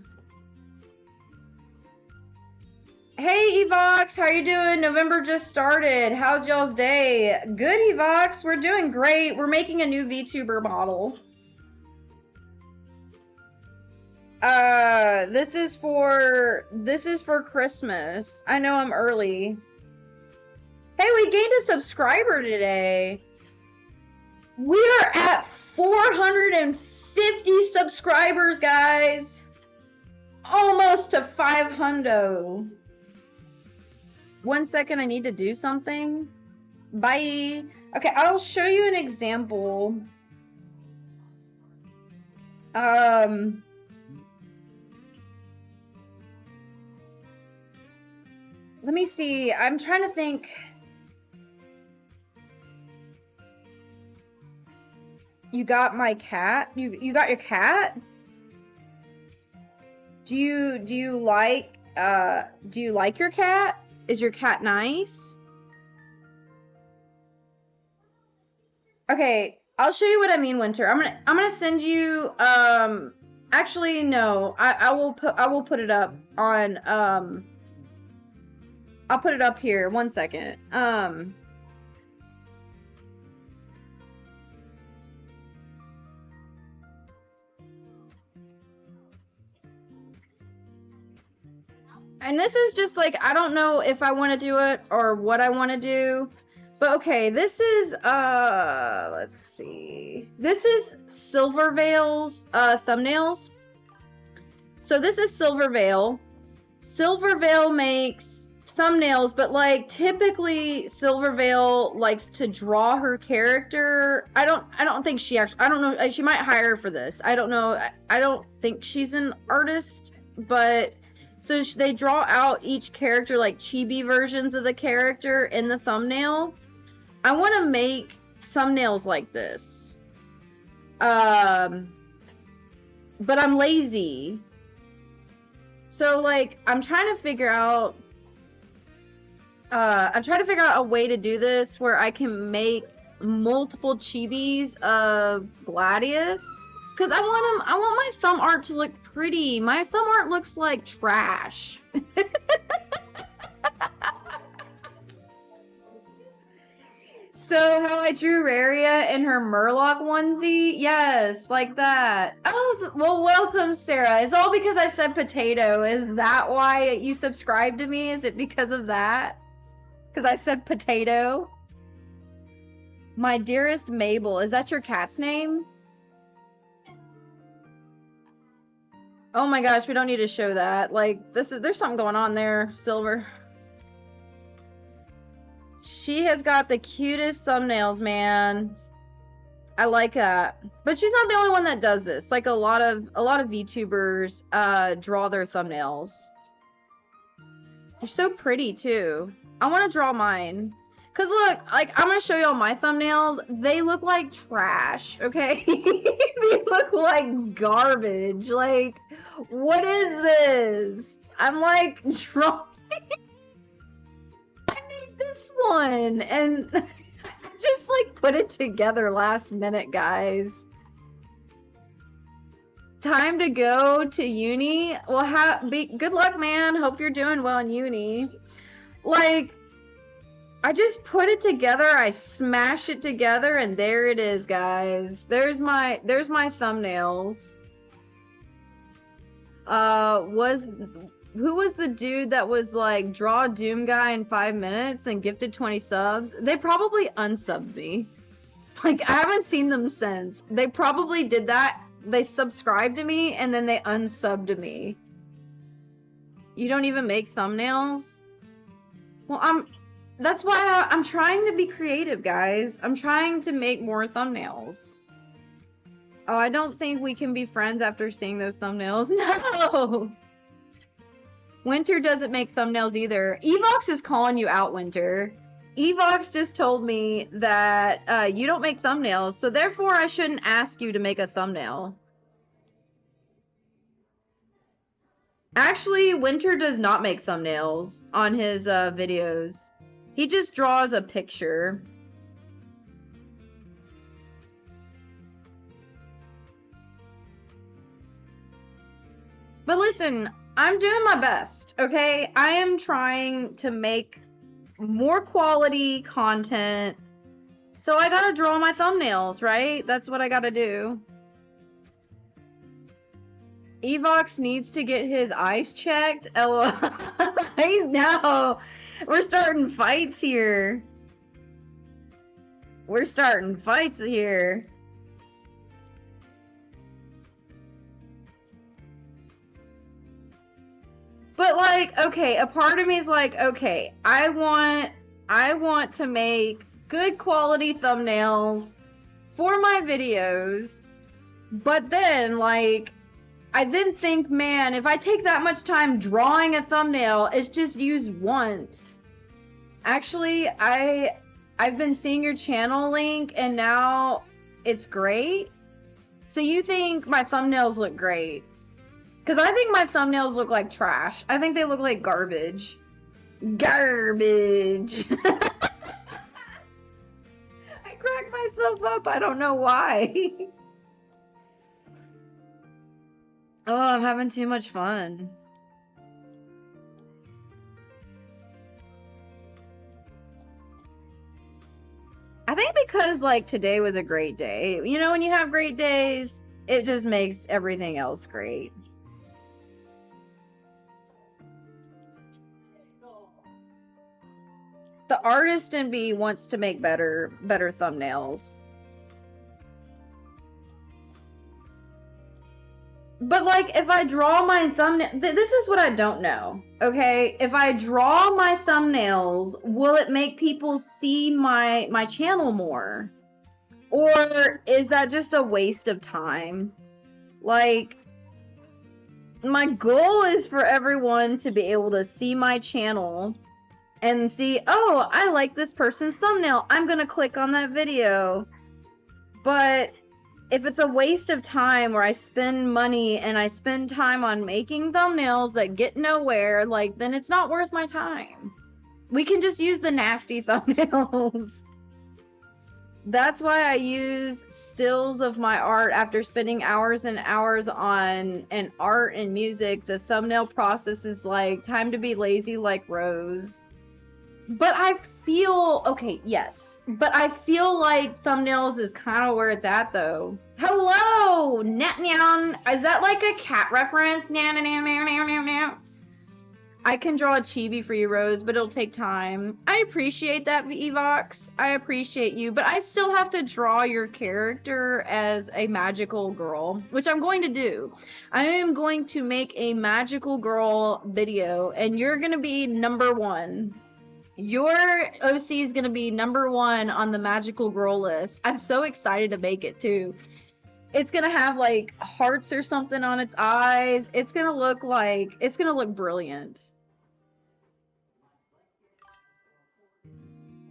Hey Evox, how you doing? November just started. How's y'all's day? Good, Evox. We're doing great. We're making a new VTuber model. This is for Christmas. I know I'm early. Hey, we gained a subscriber today. We are at 450 subscribers, guys. Almost to 500. 1 second, I need to do something. Bye. Okay, I'll show you an example. Let me see. I'm trying to think. You got my cat? You got your cat? Do you like your cat? Is your cat nice? Okay, I'll show you what I mean, Winter. I'm gonna send you actually no. I will put it up on I'll put it up here. 1 second. And this is just like, I don't know if I want to do it or what I want to do. But okay, this is, let's see. This is Silvervale's thumbnails. So this is Silvervale. Silvervale makes thumbnails, but like typically Silvervale likes to draw her character. I don't think she actually, I don't know, she might hire her for this. I don't know. I don't think she's an artist, but so they draw out each character like chibi versions of the character in the thumbnail. I want to make thumbnails like this. But I'm lazy. So like I'm trying to figure out a way to do this where I can make multiple chibis of Gladius. Cause I want my thumb art to look pretty. My thumb art looks like trash. So how I drew Raria in her Murloc onesie? Yes, like that. Oh, well, welcome, Sarah. It's all because I said potato. Is that why you subscribed to me? Is it because of that? Because I said potato? My dearest Mabel. Is that your cat's name? Oh my gosh, we don't need to show that. Like, there's something going on there, Silver. She has got the cutest thumbnails, man. I like that. But she's not the only one that does this. Like a lot of VTubers draw their thumbnails. They're so pretty too. I want to draw mine. Cause look, like I'm gonna show you all my thumbnails. They look like trash, okay? They look like garbage. Like, what is this? I'm like drawing. I made this one and just like put it together last minute, guys. Time to go to uni. Well, good luck, man. Hope you're doing well in uni. Like, I just put it together, I smash it together, and there it is, guys. There's my thumbnails. Who was the dude that was like, draw Doom Guy in 5 minutes and gifted 20 subs? They probably unsubbed me. Like, I haven't seen them since. They probably did that. They subscribed to me, and then they unsubbed me. You don't even make thumbnails? Well, that's why I'm trying to be creative, guys. I'm trying to make more thumbnails. Oh, I don't think we can be friends after seeing those thumbnails. No! Winter doesn't make thumbnails either. Evox is calling you out, Winter. Evox just told me that you don't make thumbnails, so therefore I shouldn't ask you to make a thumbnail. Actually, Winter does not make thumbnails on his videos. He just draws a picture. But listen, I'm doing my best, okay? I am trying to make more quality content. So I gotta draw my thumbnails, right? That's what I gotta do. Evox needs to get his eyes checked. LOL. No. We're starting fights here. We're starting fights here. But like, okay, a part of me is like, okay, I want to make good quality thumbnails for my videos. But then like I then think, man, if I take that much time drawing a thumbnail, it's just used once. Actually, I've been seeing your channel link and now it's great. So you think my thumbnails look great? Because I think my thumbnails look like trash. I think they look like garbage. Garbage. I cracked myself up. I don't know why. Oh, I'm having too much fun. I think because like today was a great day. You know, when you have great days, it just makes everything else great. The artist in me wants to make better thumbnails. But like if I draw my thumbnail, this is what I don't know. Okay, if I draw my thumbnails, will it make people see my channel more? Or is that just a waste of time? Like, my goal is for everyone to be able to see my channel and see, oh, I like this person's thumbnail. I'm gonna click on that video. But if it's a waste of time where I spend money and I spend time on making thumbnails that get nowhere, like, then it's not worth my time. We can just use the nasty thumbnails. That's why I use stills of my art after spending hours and hours on an art and music. The thumbnail process is like time to be lazy like Rose. But I feel, okay, yes. But I feel like thumbnails is kind of where it's at, though. Hello! Nat nyan. Is that like a cat reference? Nyan, nyan, nyan, nyan, nyan, nyan. I can draw a chibi for you, Rose, but it'll take time. I appreciate that, Evox. I appreciate you, but I still have to draw your character as a magical girl, which I'm going to do. I am going to make a magical girl video, and you're going to be #1. Your OC is going to be #1 on the magical girl list. I'm so excited to make it too. It's going to have like hearts or something on its eyes. It's going to look brilliant.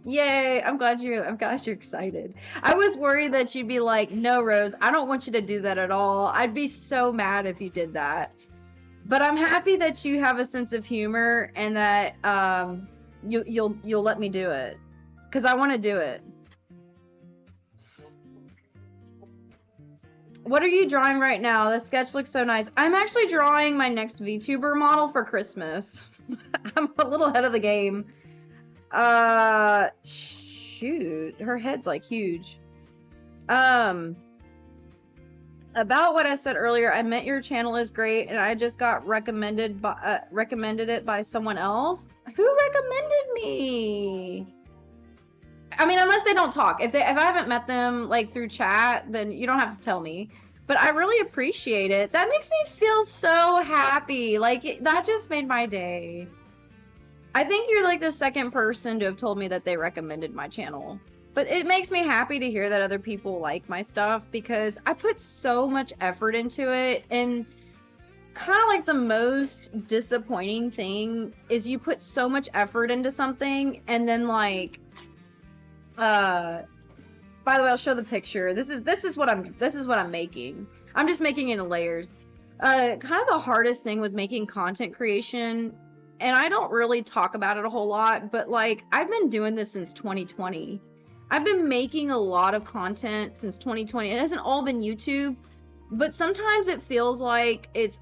Yay, I'm glad you're excited. I was worried that you'd be like, "No, Rose, I don't want you to do that at all." I'd be so mad if you did that. But I'm happy that you have a sense of humor and that you'll let me do it, because I want to do it. What are you drawing right now? The sketch looks so nice. I'm actually drawing my next VTuber model for Christmas. I'm a little ahead of the game. Shoot, her head's like huge. About what I said earlier, I meant your channel is great, and I just got recommended it by someone else. Who recommended me? I mean, unless they don't talk. If I haven't met them like through chat, then you don't have to tell me. But I really appreciate it. That makes me feel so happy. Like, that just made my day. I think you're like the second person to have told me that they recommended my channel. But it makes me happy to hear that other people like my stuff, because I put so much effort into it. And kind of like the most disappointing thing is you put so much effort into something and then like Uh, by the way, I'll show the picture. This is what I'm making. I'm just making it in layers. Kind of the hardest thing with making content creation, and I don't really talk about it a whole lot, but like I've been doing this since 2020. I've been making a lot of content since 2020. It hasn't all been YouTube, but sometimes it feels like it's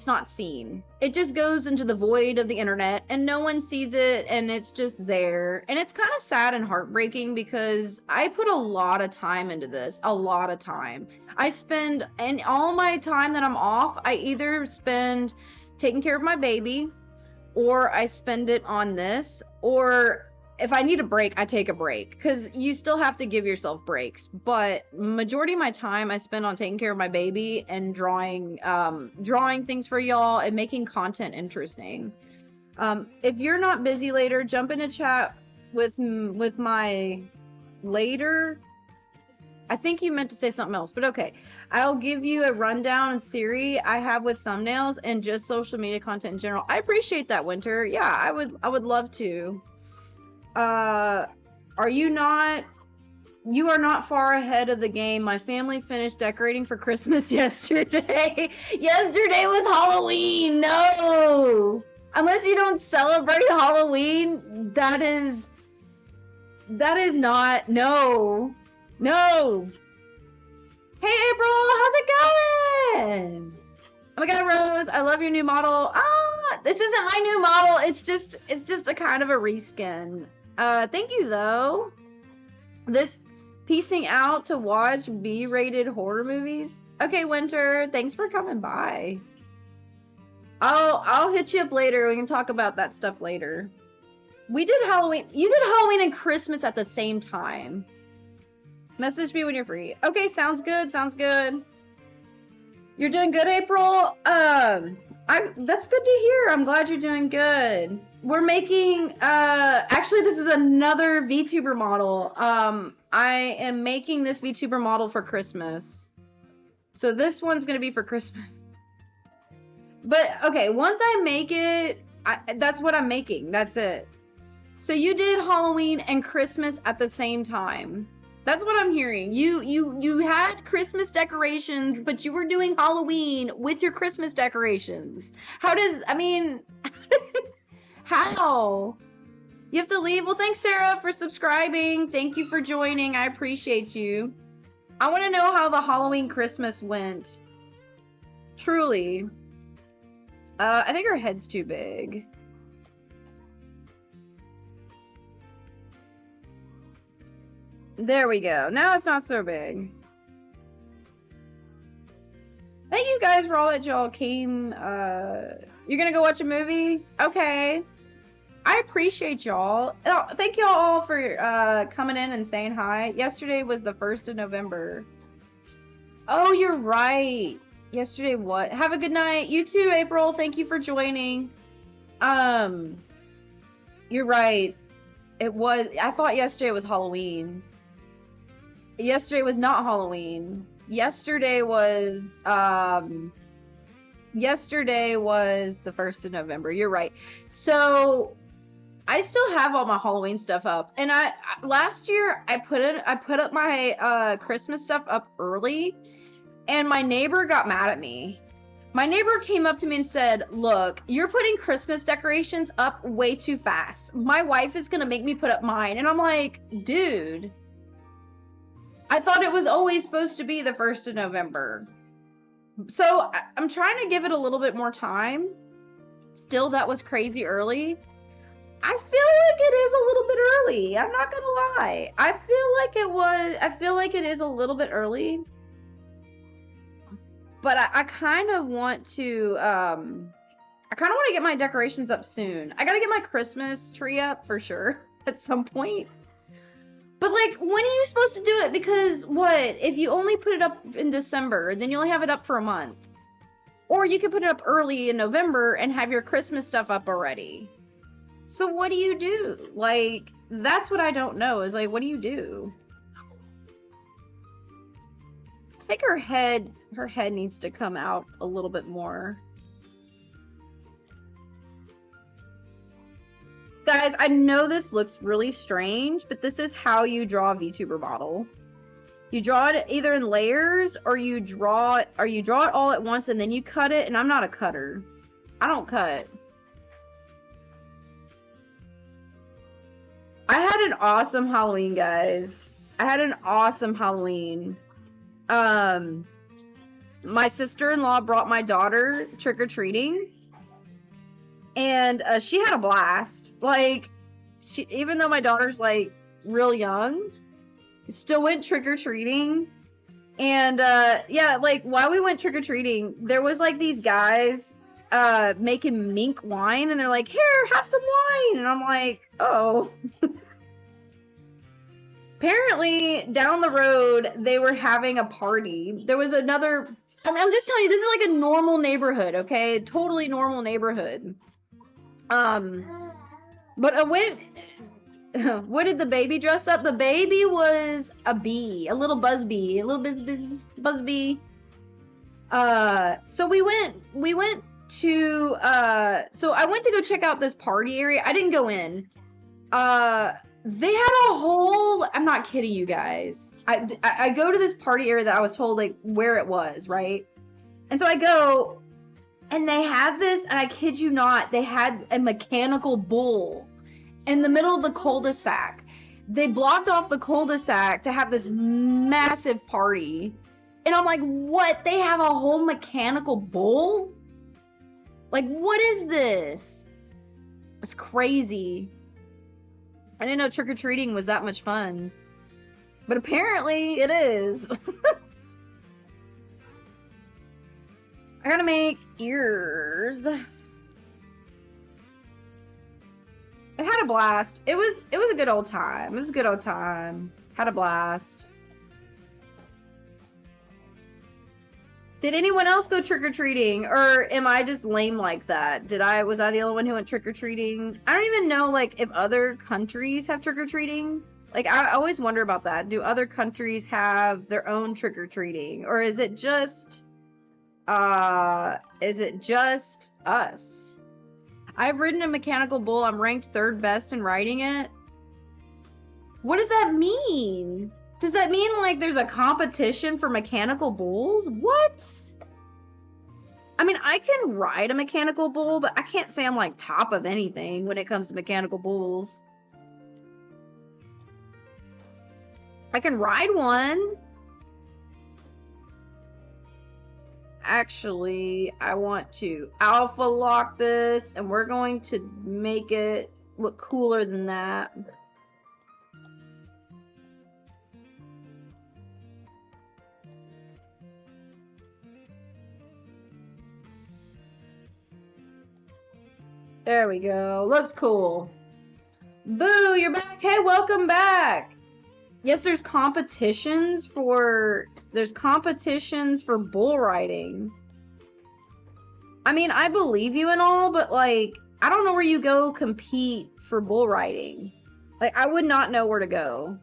not seen. It just goes into the void of the internet and no one sees it, and it's just there. And it's kind of sad and heartbreaking because I put a lot of time into this, a lot of time. I spend, and all my time that I'm off, I either spend taking care of my baby, or I spend it on this, or if I need a break, I take a break, because you still have to give yourself breaks. But majority of my time I spend on taking care of my baby and drawing things for y'all and making content interesting. If you're not busy later, jump into chat with my later. I think you meant to say something else, but okay. I'll give you a rundown and theory I have with thumbnails and just social media content in general. I appreciate that, Winter. Yeah, I would love to. You are not far ahead of the game. My family finished decorating for Christmas yesterday. Yesterday was Halloween. No. Unless you don't celebrate Halloween, that is not, no. No. Hey April, how's it going? Oh my god, Rose, I love your new model. This isn't my new model. It's just a kind of a reskin. Thank you though. This piecing out to watch B-rated horror movies. Okay, Winter, thanks for coming by. I'll hit you up later. We can talk about that stuff later. We did Halloween. You did Halloween and Christmas at the same time. Message me when you're free. Okay, sounds good. Sounds good. You're doing good, April. That's good to hear. I'm glad you're doing good. We're making actually this is another VTuber model. I am making this VTuber model for Christmas. So this one's gonna be for Christmas. But okay, once I make it, that's what I'm making. That's it. So you did Halloween and Christmas at the same time. That's what I'm hearing. You had Christmas decorations, but you were doing Halloween with your Christmas decorations. How? You have to leave? Well, thanks, Sarah, for subscribing. Thank you for joining. I appreciate you. I want to know how the Halloween Christmas went. Truly. I think her head's too big. There we go. Now it's not so big. Thank you guys for all that y'all came. You're gonna go watch a movie? Okay. I appreciate y'all. Thank y'all all for coming in and saying hi. Yesterday was the 1st of November. Oh, you're right. Yesterday what? Have a good night. You too, April. Thank you for joining. You're right. It was. I thought yesterday was Halloween. Yesterday was not Halloween. Yesterday was the 1st of November. You're right. So I still have all my Halloween stuff up. And last year I put up my Christmas stuff up early, and my neighbor got mad at me. My neighbor came up to me and said, "Look, you're putting Christmas decorations up way too fast. My wife is gonna make me put up mine." And I'm like, dude, I thought it was always supposed to be the 1st of November. So I'm trying to give it a little bit more time. Still, that was crazy early. I feel like it is a little bit early. I'm not gonna lie. I feel like it is a little bit early. But I kind of want to, get my decorations up soon. I gotta get my Christmas tree up for sure at some point. But like, when are you supposed to do it? Because what? If you only put it up in December, then you only have it up for a month. Or you could put it up early in November and have your Christmas stuff up already. So what do you do? Like, that's what I don't know, is like, what do you do? I think her head needs to come out a little bit more. Guys, I know this looks really strange, but this is how you draw a VTuber model. You draw it either in layers or you draw it all at once and then you cut it, and I'm not a cutter. I don't cut. I had an awesome Halloween, guys. I had an awesome Halloween. My sister-in-law brought my daughter trick-or-treating, and she had a blast. Like, even though my daughter's like real young, still went trick-or-treating. And yeah, like while we went trick-or-treating, there was like these guys making mink wine, and they're like, here, have some wine. And I'm like, oh. Apparently down the road they were having a party. There was another, I mean, I'm just telling you, this is like a normal neighborhood, okay? Totally normal neighborhood. But I went, what did the baby dress up? The baby was a bee, a little buzz bee, a little buzz bee. So we went to, so I went to go check out this party area. I didn't go in. They had a whole, I'm not kidding you guys. I go to this party area that I was told like where it was, right? And so I go, and they had this, and I kid you not, they had a mechanical bull in the middle of the cul-de-sac. They blocked off the cul-de-sac to have this massive party. And I'm like, what? They have a whole mechanical bull? Like, what is this? It's crazy. I didn't know trick-or-treating was that much fun. But apparently it is. I gotta make ears. I had a blast. It was a good old time. It was a good old time. Had a blast. Did anyone else go trick-or-treating? Or am I just lame like that? Was I the only one who went trick-or-treating? I don't even know, like, if other countries have trick-or-treating. Like, I always wonder about that. Do other countries have their own trick-or-treating? Or is it just us? I've ridden a mechanical bull. I'm ranked 3rd best in riding it. What does that mean? Does that mean, like, there's a competition for mechanical bulls? What? I mean, I can ride a mechanical bull, but I can't say I'm, like, top of anything when it comes to mechanical bulls. I can ride one. Actually, I want to alpha lock this, and we're going to make it look cooler than that. There we go. Looks cool. Boo, you're back. Hey, welcome back. Yes, there's competitions for bull riding. I mean, I believe you and all, but like, I don't know where you go compete for bull riding. Like, I would not know where to go.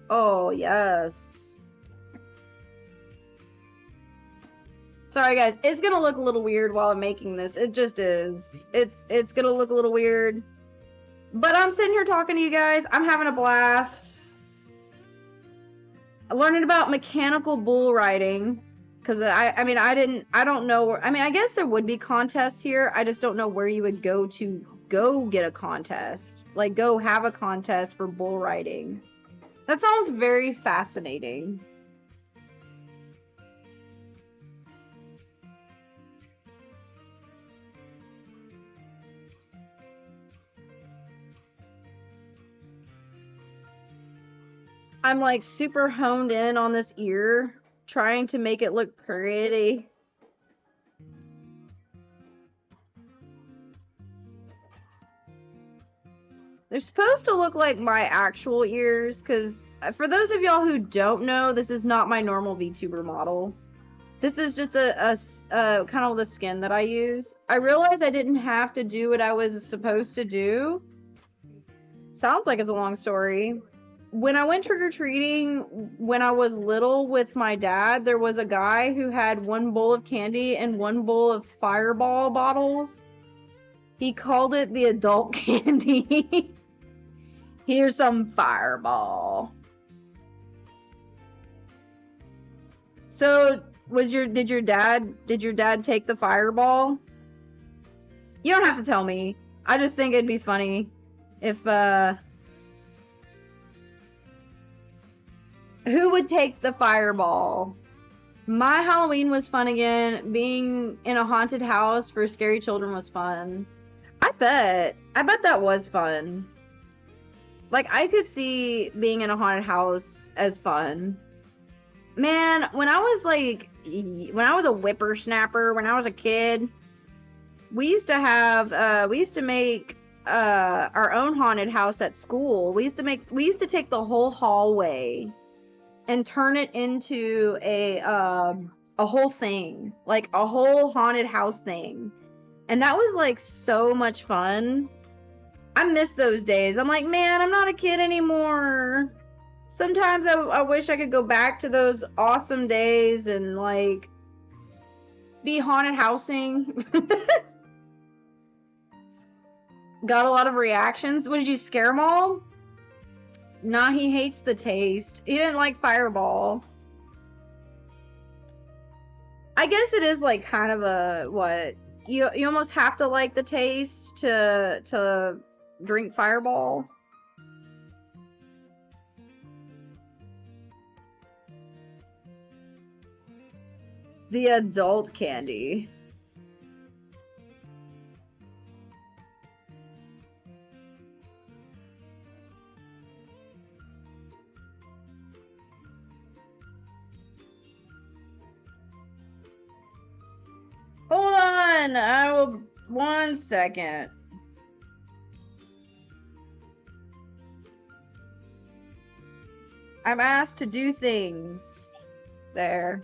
Oh, yes. Sorry guys, it's gonna look a little weird while I'm making this. It just is. It's gonna look a little weird. But I'm sitting here talking to you guys. I'm having a blast. Learning about mechanical bull riding. Because I mean, I don't know. I mean, I guess there would be contests here. I just don't know where you would go to go get a contest. Like, go have a contest for bull riding. That sounds very fascinating. I'm like super honed in on this ear, trying to make it look pretty. They're supposed to look like my actual ears, because for those of y'all who don't know, this is not my normal VTuber model. This is just a kind of the skin that I use. I realized I didn't have to do what I was supposed to do. Sounds like it's a long story. when I went trick-or-treating when I was little with my dad, there was a guy who had one bowl of candy and one bowl of Fireball bottles. He called it the adult candy. Here's some Fireball. So, did your dad take the Fireball? You don't have to tell me. I just think it'd be funny if who would take the Fireball? My Halloween was fun again. Being in a haunted house for scary children was fun. I bet that was fun. Like, I could see being in a haunted house as fun. Man, when I was a whippersnapper, when I was a kid, we used to make our own haunted house at school. We used to take the whole hallway and turn it into a whole thing, like a whole haunted house thing. And that was like so much fun. I miss those days. I'm like, man, I'm not a kid anymore. Sometimes I wish I could go back to those awesome days and like be haunted housing. Got a lot of reactions. What, did you scare them all? Nah, he hates the taste. He didn't like Fireball. I guess it is like kind of a, what? You almost have to like the taste to drink Fireball. The adult candy. Hold on, I will, 1 second. I'm asked to do things. There.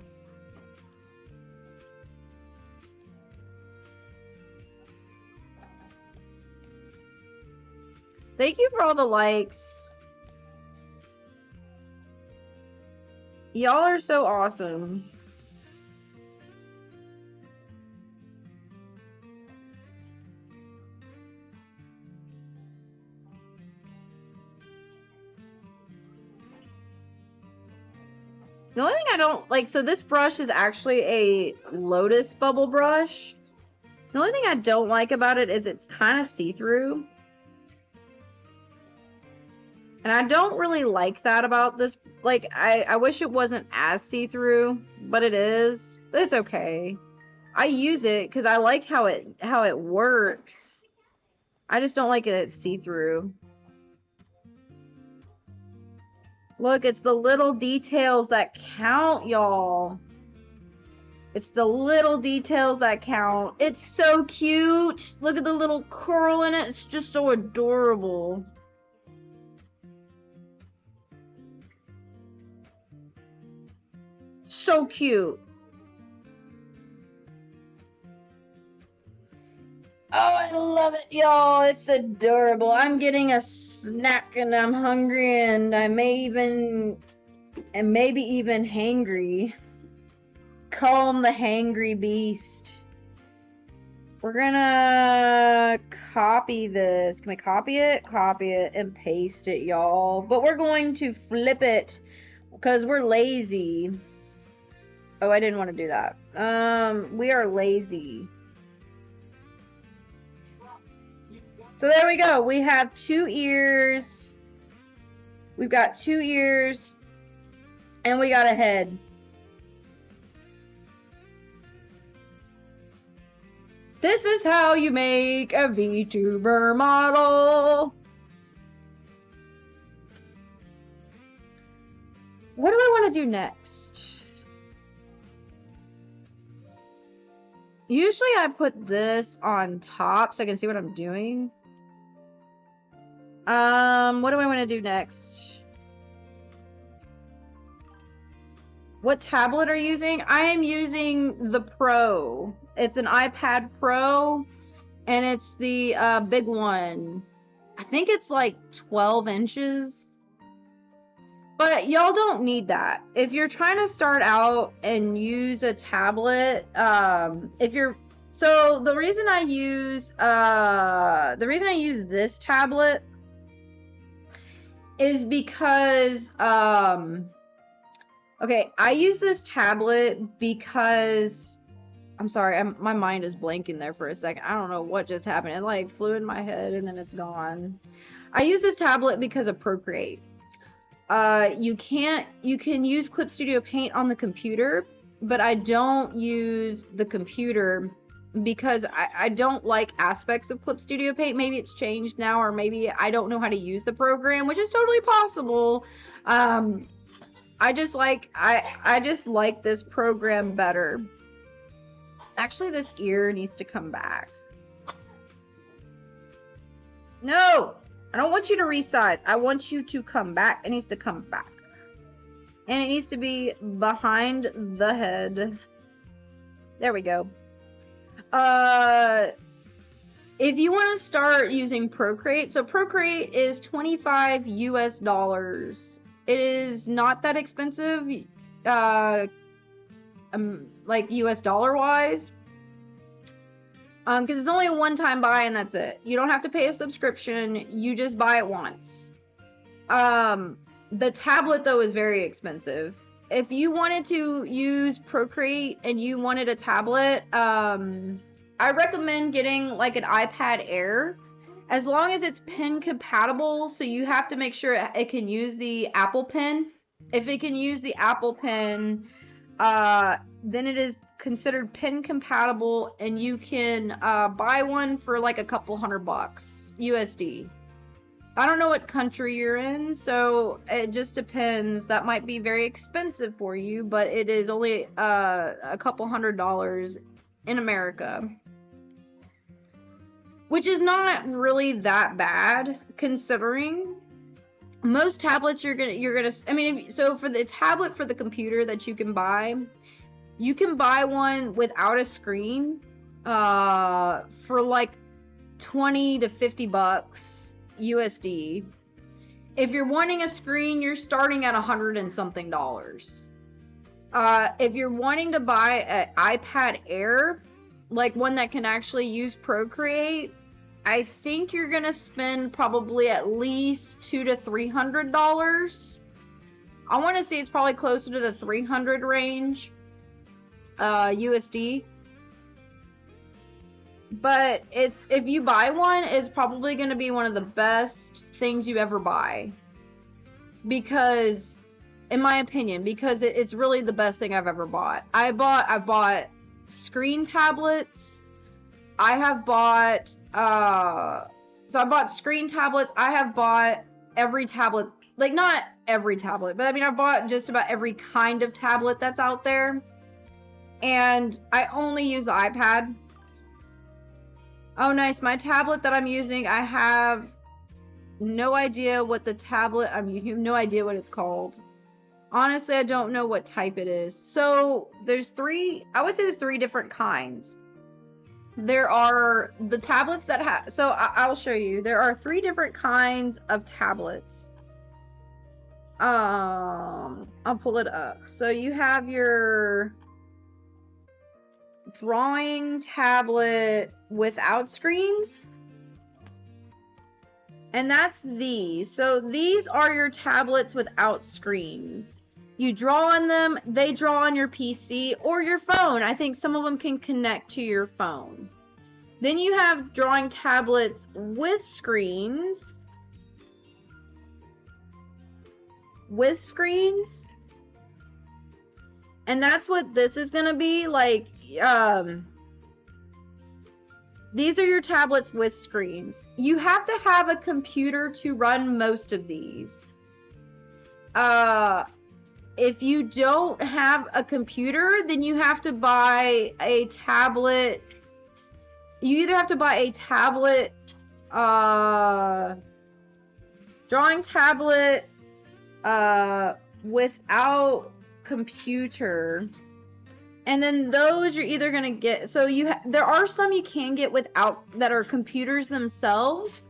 Thank you for all the likes. Y'all are so awesome. The only thing I don't like, so this brush is actually a Lotus bubble brush. The only thing I don't like about it is it's kind of see-through. And I don't really like that about this. Like, I wish it wasn't as see-through, but it is. But it's okay. I use it because I like how it works. I just don't like it it's see-through. Look, it's the little details that count, y'all. It's the little details that count. It's so cute. Look at the little curl in it. It's just so adorable. So cute. Oh, I love it, y'all. It's adorable. I'm getting a snack and I'm hungry and I maybe even hangry. Calm the hangry beast. We're gonna copy this. Can we copy it? Copy it and paste it, y'all. But we're going to flip it because we're lazy. Oh, I didn't want to do that. We are lazy. So there we go. We have 2 ears. We've got 2 ears. And we got a head. This is how you make a VTuber model. What do I want to do next? Usually I put this on top so I can see what I'm doing. What do I want to do next? What tablet are you using? I am using the Pro. It's an iPad Pro, and it's the big one. I think it's like 12 inches. But y'all don't need that. If you're trying to start out and use a tablet, so the reason I use this tablet is because okay, I use this tablet because I'm sorry, my mind is blanking there for a second. I don't know what just happened. It like flew in my head and then it's gone. I use this tablet because of Procreate. You can use Clip Studio Paint on the computer, but I don't use the computer because I don't like aspects of Clip Studio Paint. Maybe it's changed now, or maybe I don't know how to use the program, which is totally possible. I just like this program better. Actually, this ear needs to come back. No! I don't want you to resize. I want you to come back. It needs to come back. And it needs to be behind the head. There we go. If you want to start using Procreate, so Procreate is $25 US. It is not that expensive, like US dollar wise. Because it's only a one-time buy and that's it. You don't have to pay a subscription. You just buy it once. The tablet, though, is very expensive. If you wanted to use Procreate and you wanted a tablet, I recommend getting like an iPad Air. As long as it's pen compatible, so you have to make sure it can use the Apple Pen. If it can use the Apple Pen, then it is considered pen compatible, and you can buy one for like a couple $100 USD. I don't know what country you're in, so it just depends. That might be very expensive for you, but it is only a couple $100 in America, which is not really that bad considering most tablets you're gonna I mean, so for the tablet for the computer that you can buy one without a screen for like 20 to 50 bucks USD. If you're wanting a screen, you're starting at $100 and something. If you're wanting to buy an iPad Air, like one that can actually use Procreate, I think you're gonna spend probably at least $200 to $300. I want to say it's probably closer to the 300 range. USD. But if you buy one, it's probably going to be one of the best things you ever buy. Because, in my opinion, because it's really the best thing I've ever bought. I've bought screen tablets. I have bought, so I bought screen tablets. I have bought every tablet, like not every tablet, but I mean, I bought just about every kind of tablet that's out there. And I only use the iPad. Oh, nice. My tablet that I'm using, I have no idea what the tablet I'm using. No idea what it's called. Honestly, I don't know what type it is. So there's I would say there's three different kinds. There are the tablets that have, so I'll show you. There are three different kinds of tablets. I'll pull it up. So you have your drawing tablet without screens, and that's these. So these are your tablets without screens. You draw on them, they draw on your PC or your phone. I think some of them can connect to your phone. Then you have drawing tablets with screens. And that's what this is gonna be like. These are your tablets with screens. You have to have a computer to run most of these. If you don't have a computer, then you have to buy a tablet. You either have to buy a tablet, drawing tablet, without computer. And then those you're either gonna get, so there are some you can get without, that are computers themselves,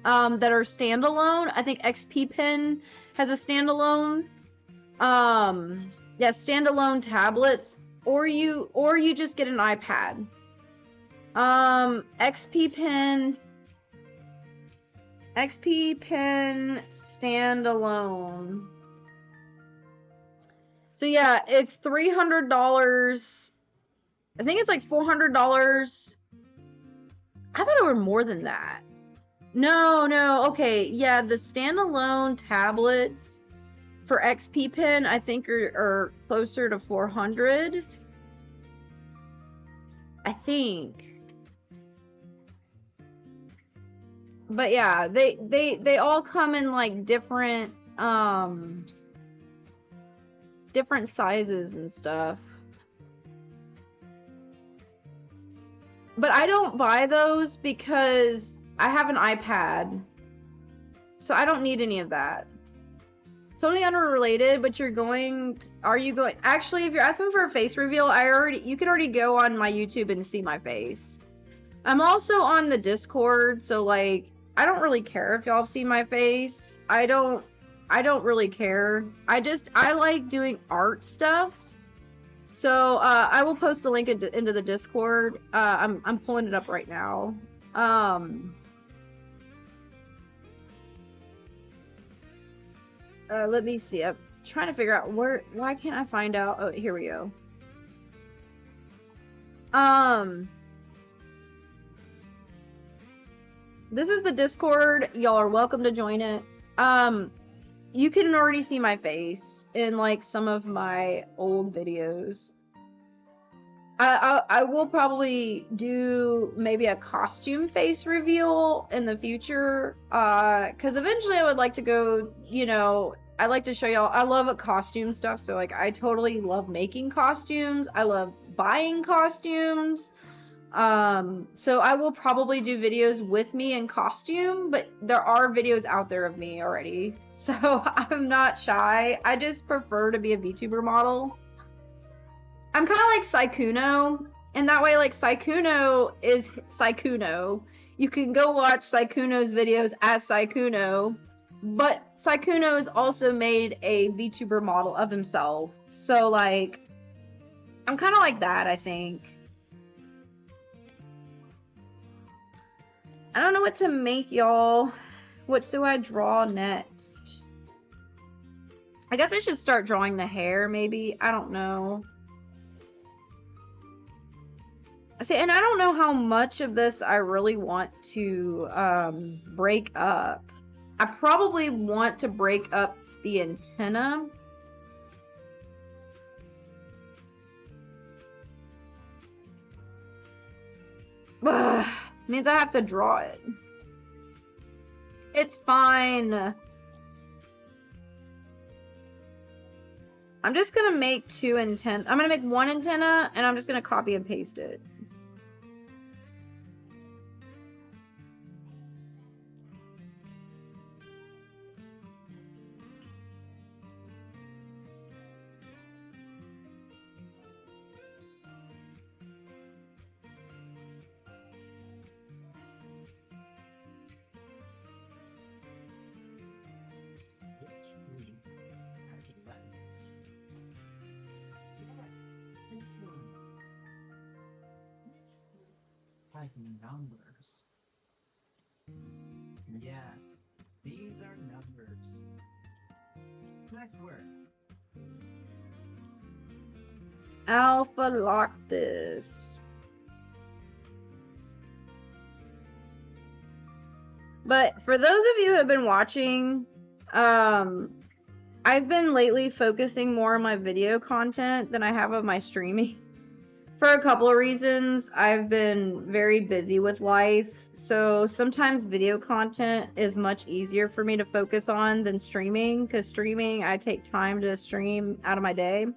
that are standalone. I think XP Pen has a standalone. Yeah, standalone tablets, or you just get an iPad. XP Pen standalone. So yeah, it's $300. I think it's like $400. I thought it were more than that. No, okay, yeah, the standalone tablets for XP Pen I think are closer to 400. I think. But yeah, they all come in like different different sizes and stuff. But I don't buy those because I have an iPad. So I don't need any of that. Totally unrelated, but are you going actually, if you're asking for a face reveal, you can already go on my YouTube and see my face. I'm also on the Discord, so like I don't really care if y'all see my face. I don't really care. I like doing art stuff. So I will post a link into the Discord. I'm pulling it up right now. Let me see. I'm trying to figure out why can't I find out? Oh, here we go. This is the Discord. Y'all are welcome to join it. You can already see my face in like some of my old videos. I will probably do maybe a costume face reveal in the future. Because eventually I would like to go, I'd like to show y'all. I love costume stuff. So like I totally love making costumes. I love buying costumes. So I will probably do videos with me in costume, but there are videos out there of me already. So I'm not shy. I just prefer to be a VTuber model. I'm kind of like Sykkuno, and that way, like, Sykkuno is Sykkuno. You can go watch Sykkuno's videos as Sykkuno, but Sykkuno has also made a VTuber model of himself. So, like, I'm kind of like that, I think. I don't know what to make, y'all. What do I draw next? I guess I should start drawing the hair, maybe. I don't know. See, and I don't know how much of this I really want to break up. I probably want to break up the antenna. Ugh, means I have to draw it. It's fine. I'm just gonna make two antenna. I'm gonna make one antenna, and I'm just gonna copy and paste it. Numbers. Yes, these are numbers. Nice work. Alpha Loctus. But for those of you who have been watching, I've been lately focusing more on my video content than I have of my streaming. For a couple of reasons. I've been very busy with life, so sometimes video content is much easier for me to focus on than streaming, because streaming, I take time to stream out of my day.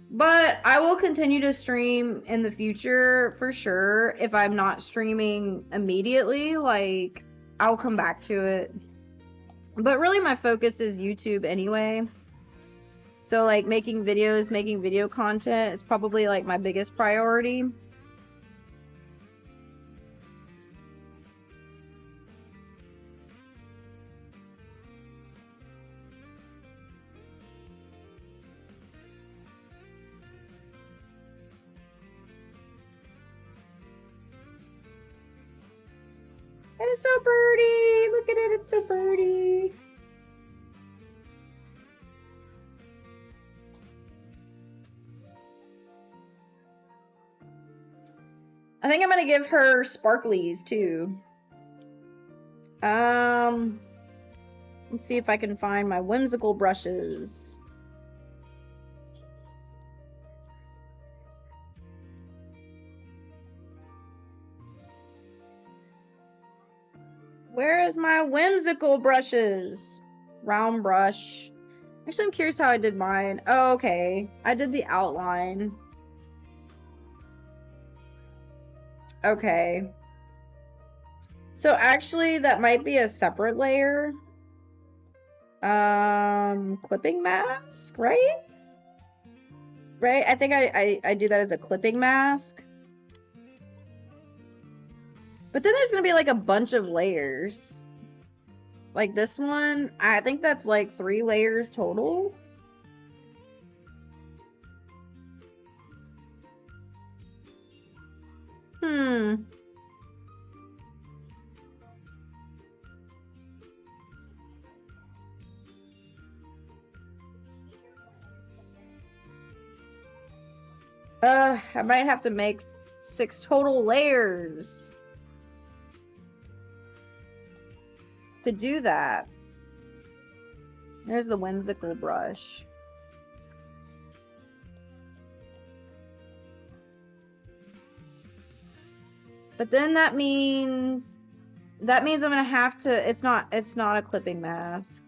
But I will continue to stream in the future for sure. If I'm not streaming immediately, like, I'll come back to it. But really my focus is YouTube anyway. So, like, making videos, making video content is probably, like, my biggest priority. It's so pretty. Look at it. It's so pretty. I think I'm gonna give her sparklies too. Let's see if I can find my whimsical brushes. Where is my whimsical brushes? Round brush. Actually, I'm curious how I did mine. Oh, okay. I did the outline. Okay. So actually, that might be a separate layer. Clipping mask, right? Right? I think I do that as a clipping mask. But then there's gonna be like a bunch of layers. Like this one, I think that's like 3 layers total. I might have to make 6 total layers to do that. There's the whimsical brush. But then that means I'm gonna have to, it's not a clipping mask.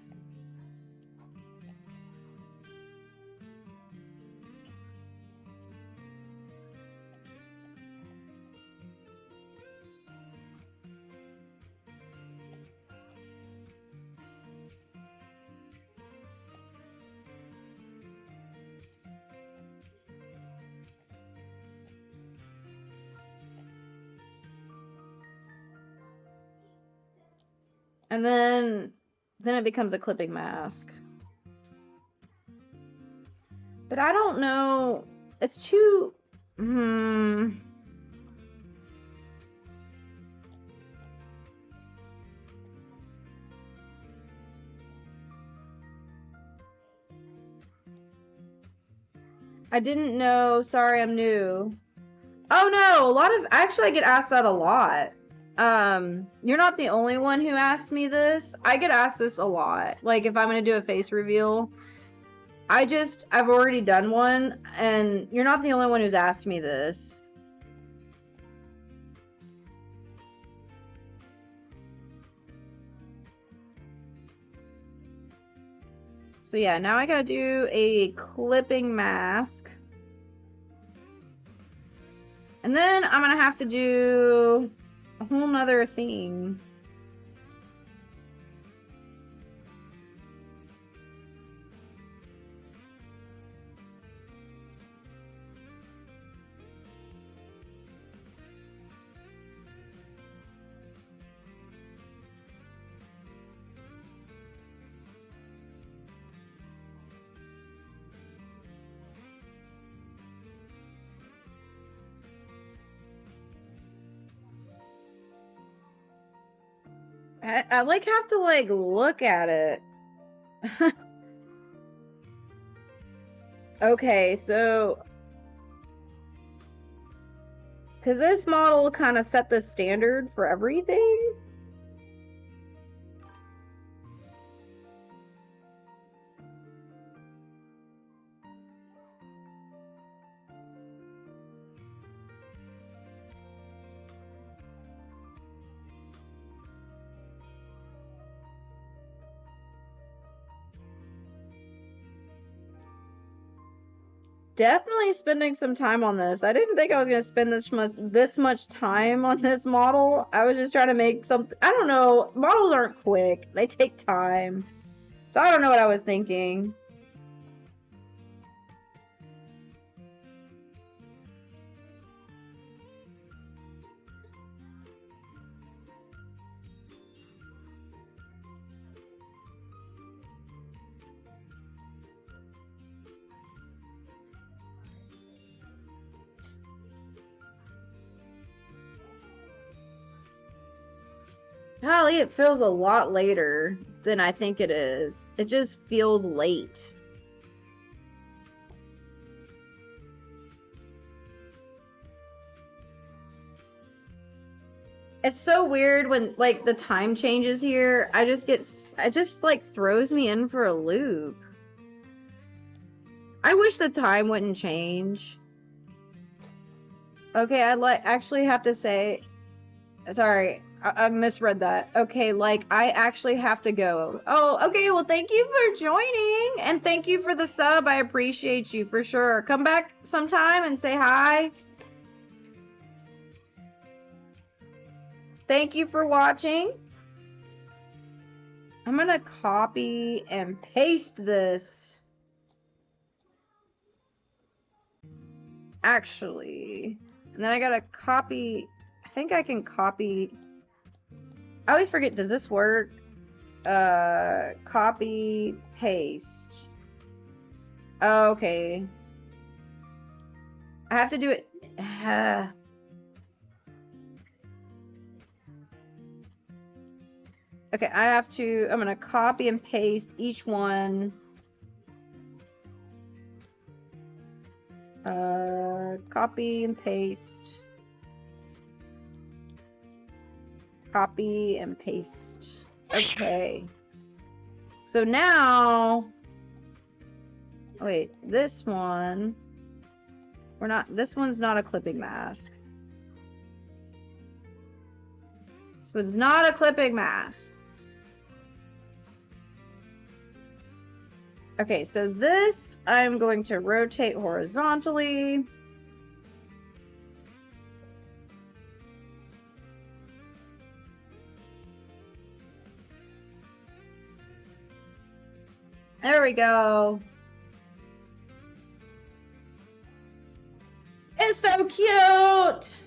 And then it becomes a clipping mask. But I don't know. It's too... I didn't know. Sorry, I'm new. Oh no, actually I get asked that a lot. You're not the only one who asks me this. I get asked this a lot. Like if I'm gonna do a face reveal. I've already done one, and you're not the only one who's asked me this. So yeah, now I gotta do a clipping mask. And then I'm gonna have to do a whole nother thing. I like have to like look at it. Okay, so because this model kind of set the standard for everything. Definitely spending some time on this. I didn't think I was going to spend this much time on this model. I was just trying to make something. I don't know. Models aren't quick. They take time. So I don't know what I was thinking. Golly, it feels a lot later than I think it is. It just feels late. It's so weird when, like, the time changes here. It just, like, throws me in for a loop. I wish the time wouldn't change. Okay, actually have to say, sorry, I misread that. Okay, like, I actually have to go. Oh, okay, well, thank you for joining, and thank you for the sub. I appreciate you, for sure. Come back sometime and say hi. Thank you for watching. I'm gonna copy and paste this. Actually, and then I gotta copy. I think I can copy. I always forget, does this work? Copy, paste. Okay. I have to do it. Okay, I'm gonna copy and paste each one. Copy and paste. Copy and paste. Okay. So now, wait, this one, this one's not a clipping mask. This one's not a clipping mask. Okay, so this I'm going to rotate horizontally. There we go. It's so cute.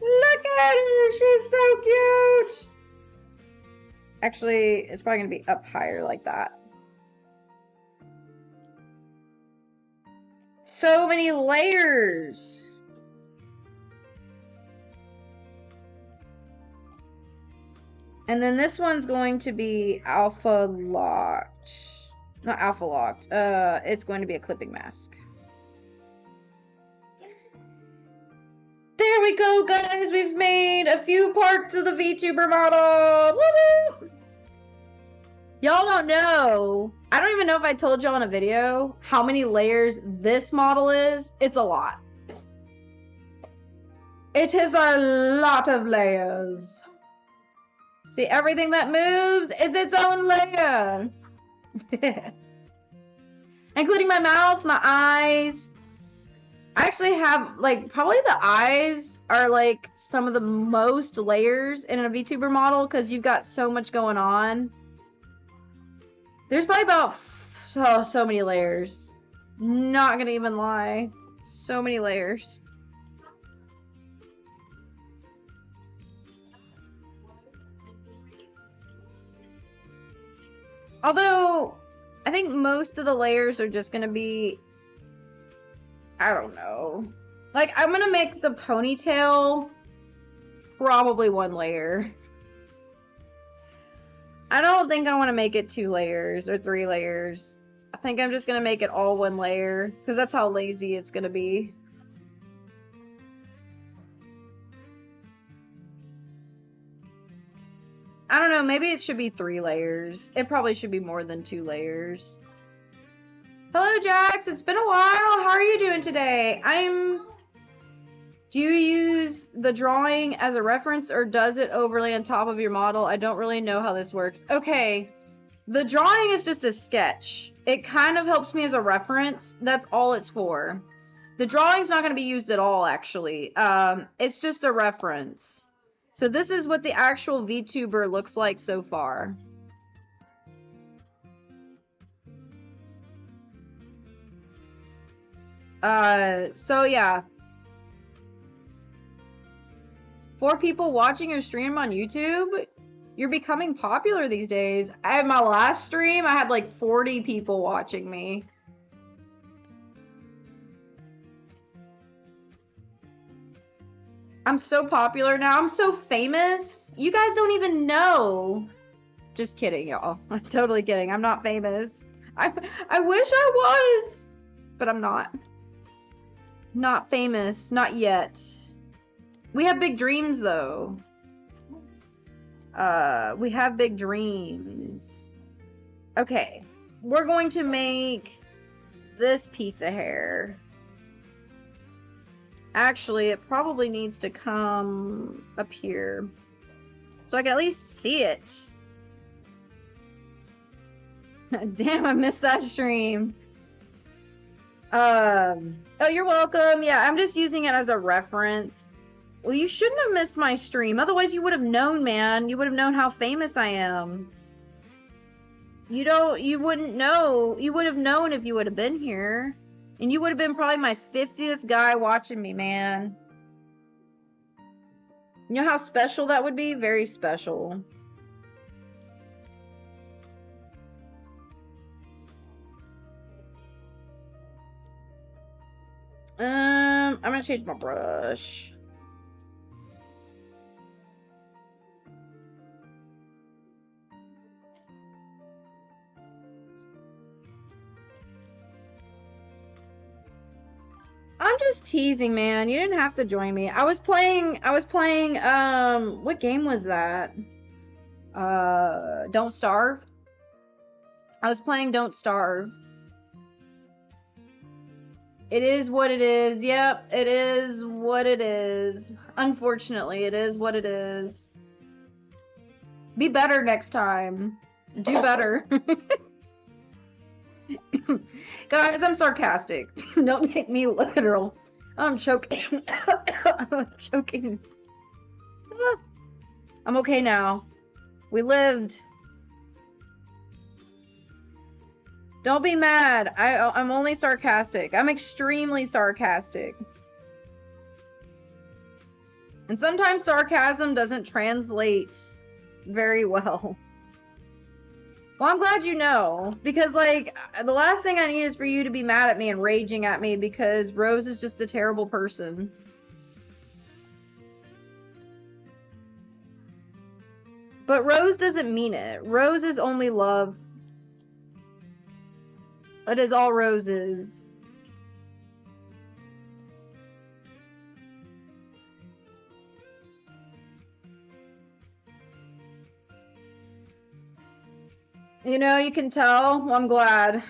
Look at her. She's so cute. Actually, it's probably going to be up higher like that. So many layers. And then this one's going to be alpha locked. Not alpha locked. It's going to be a clipping mask. There we go, guys. We've made a few parts of the VTuber model. Woo-hoo! Y'all don't know. I don't even know if I told y'all in a video how many layers this model is. It's a lot. It is a lot of layers. See, everything that moves is its own layer. Including my mouth, my eyes. I actually have, like, probably the eyes are, like, some of the most layers in a VTuber model because you've got so much going on. There's probably about so many layers. Not gonna even lie. So many layers. Although, I think most of the layers are just gonna be, I don't know. Like, I'm gonna make the ponytail probably one layer. I don't think I want to make it 2 layers or 3 layers. I think I'm just gonna make it all 1 layer because that's how lazy it's gonna be. I don't know, maybe it should be 3 layers. It probably should be more than 2 layers. Hello, Jax. It's been a while. How are you doing today? Do you use the drawing as a reference or does it overlay on top of your model? I don't really know how this works. Okay. The drawing is just a sketch. It kind of helps me as a reference. That's all it's for. The drawing's not going to be used at all, actually. It's just a reference. So this is what the actual VTuber looks like so far. So yeah. 4 people watching your stream on YouTube? You're becoming popular these days. I had my last stream, I had like 40 people watching me. I'm so popular now. I'm so famous. You guys don't even know. Just kidding, y'all. I'm totally kidding. I'm not famous. I wish I was, but I'm not. Not famous. Not yet. We have big dreams, though. We have big dreams. Okay. We're going to make this piece of hair. Actually, it probably needs to come up here, so I can at least see it. Damn, I missed that stream. Oh, you're welcome. Yeah, I'm just using it as a reference. Well, you shouldn't have missed my stream. Otherwise, you would have known, man. You would have known how famous I am. You wouldn't know. You would have known if you would have been here. And you would have been probably my 50th guy watching me, man. You know how special that would be? Very special. I'm gonna change my brush. I'm just teasing, man. You didn't have to join me. I was playing, what game was that? Don't Starve. I was playing Don't Starve. It is what it is. Yep, it is what it is. Unfortunately, it is what it is. Be better next time. Do better. Guys, I'm sarcastic. Don't take me literal. I'm choking. I'm choking. I'm okay now. We lived. Don't be mad. I'm only sarcastic. I'm extremely sarcastic. And sometimes sarcasm doesn't translate very well. Well, I'm glad you know, because, like, the last thing I need is for you to be mad at me and raging at me because Rose is just a terrible person. But Rose doesn't mean it. Rose is only love. It is all Rose is. You know, you can tell. Well, I'm glad.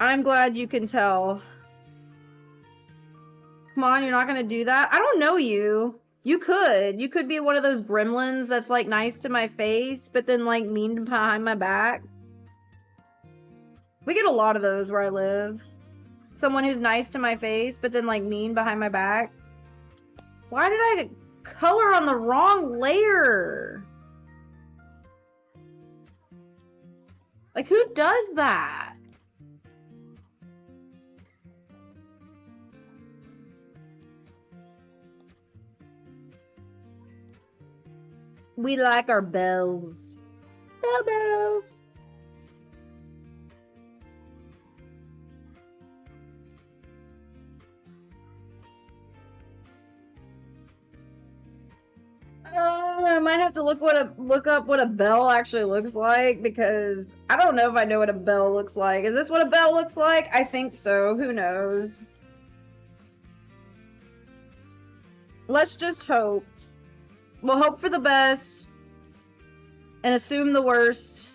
I'm glad you can tell. Come on, you're not gonna do that? I don't know you. You could. You could be one of those gremlins that's, like, nice to my face, but then, like, mean behind my back. We get a lot of those where I live. Someone who's nice to my face, but then, like, mean behind my back. Why did I color on the wrong layer? Like, who does that? We like our bells. Bell bells. I might have to look up what a bell actually looks like, because I don't know if I know what a bell looks like. Is this what a bell looks like? I think so. Who knows? Let's just hope. We'll hope for the best and assume the worst.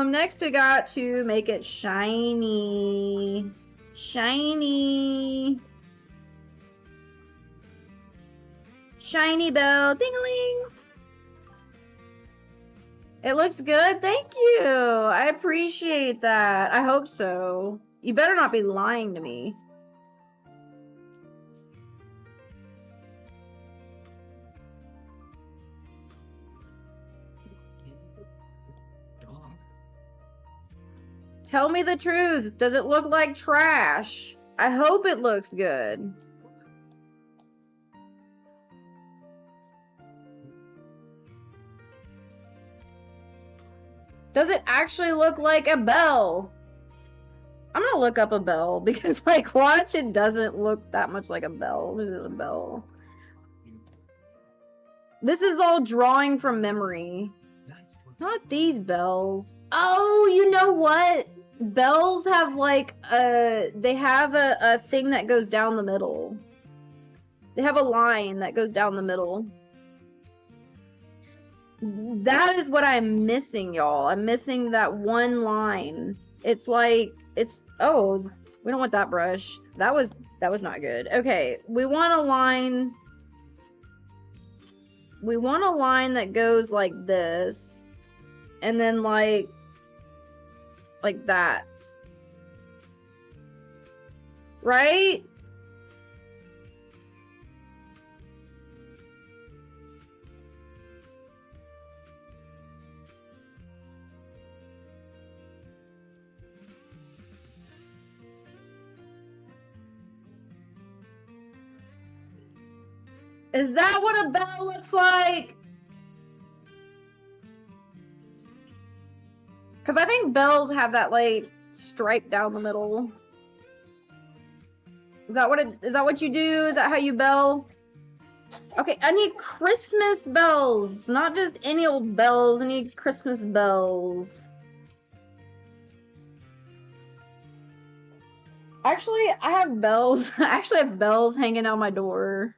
Next we got to make it shiny. Shiny. Shiny bell. Ding-a-ling. It looks good. Thank you. I appreciate that. I hope so. You better not be lying to me. Tell me the truth. Does it look like trash? I hope it looks good. Does it actually look like a bell? I'm gonna look up a bell because, like, watch, it doesn't look that much like a bell. Is it a bell? This is all drawing from memory. Nice work. Not these bells. Oh, you know what? Bells have like they have a thing that goes down the middle. They have a line that goes down the middle. That is what I'm missing, y'all. I'm missing that one line. It's like oh, we don't want that brush. That was not good. Okay, we want a line. We want a line that goes like this. And then like that. Right? Is that what a bell looks like? Because I think bells have that, like, stripe down the middle. Is that what you do? Is that how you bell? Okay, I need Christmas bells. Not just any old bells. I need Christmas bells. Actually, I have bells. I actually have bells hanging out my door.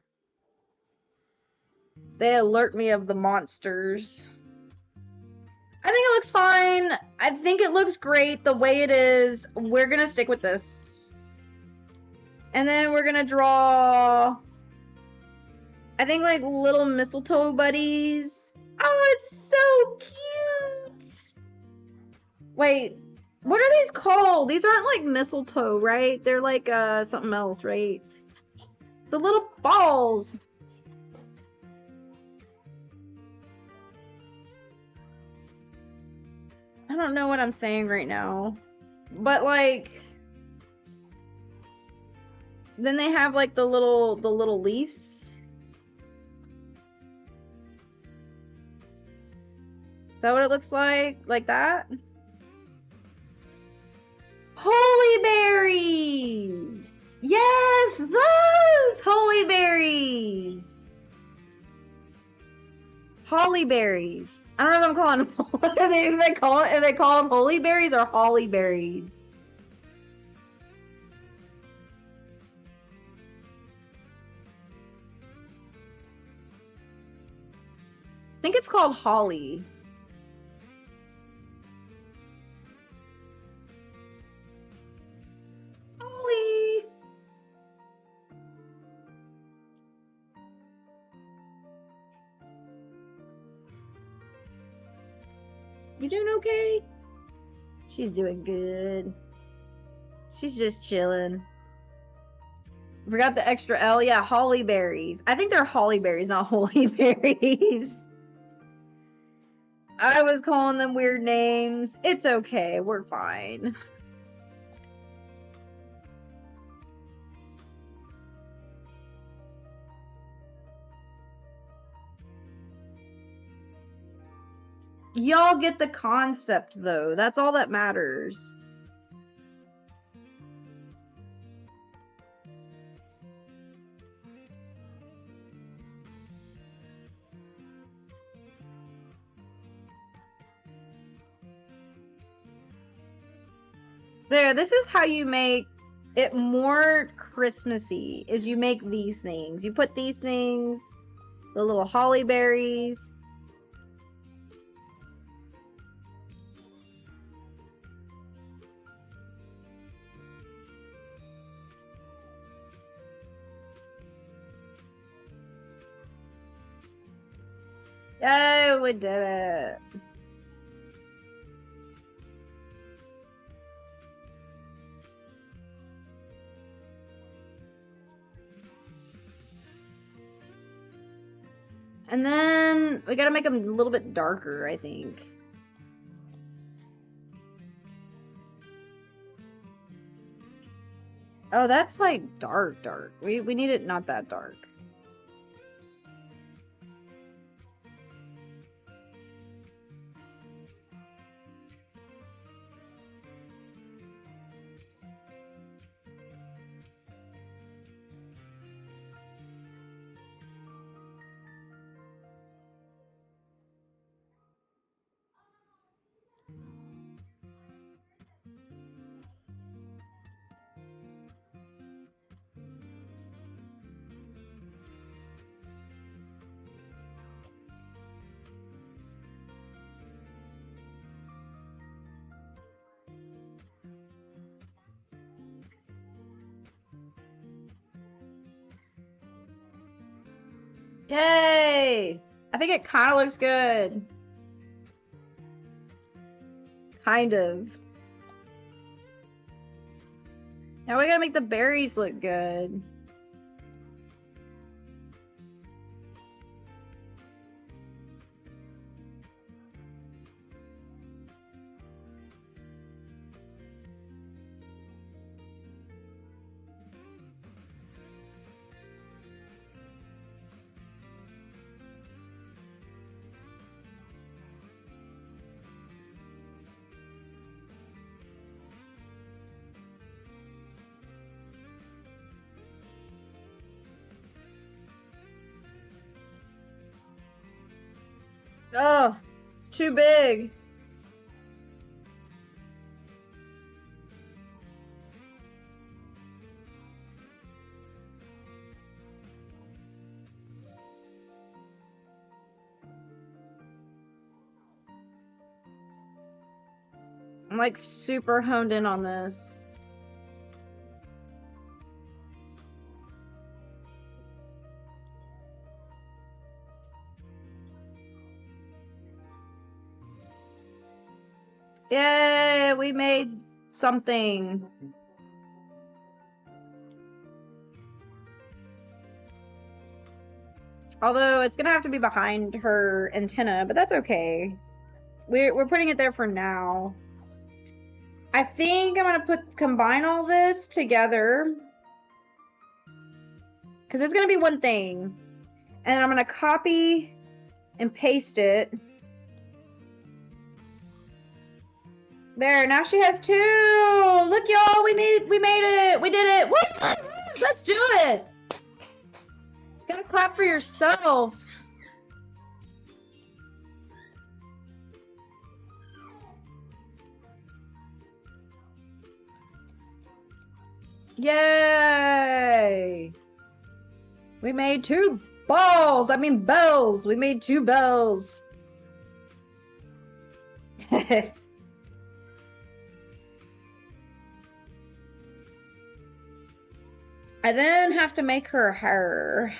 They alert me of the monsters. I think it looks fine. I think it looks great the way it is. We're gonna stick with this. And then we're gonna draw, I think, like little mistletoe buddies. Oh, it's so cute. Wait, what are these called? These aren't like mistletoe, right? They're like something else, right? The little balls. I don't know what I'm saying right now. But like, then they have like the little leaves. Is that what it looks like? Like that? Holy berries! Yes, those holy berries! Holly berries. I don't know if I'm calling them. If they call them holy berries or holly berries. I think it's called holly. Holly. You doing okay? She's doing good. She's just chilling. Forgot the extra L. Yeah, holly berries. I think they're holly berries, not holy berries. I was calling them weird names. It's okay. We're fine. Y'all get the concept, though. That's all that matters. There, this is how you make it more Christmassy, is you make these things. You put these things, the little holly berries. Oh, we did it. And then we gotta make them a little bit darker, I think. Oh, that's like dark. We need it not that dark. Yay! I think it kind of looks good. Kind of. Now we gotta make the berries look good. Oh, it's too big. I'm like super honed in on this. Yay, we made something. Although it's gonna have to be behind her antenna, but that's okay. We're putting it there for now. I think I'm gonna combine all this together because it's gonna be one thing, and I'm gonna copy and paste it. There, now she has two. Look, y'all, we made it. We did it. Woo! Let's do it. Gotta clap for yourself. Yay! We made two balls. I mean bells. We made two bells. I then have to make her hair.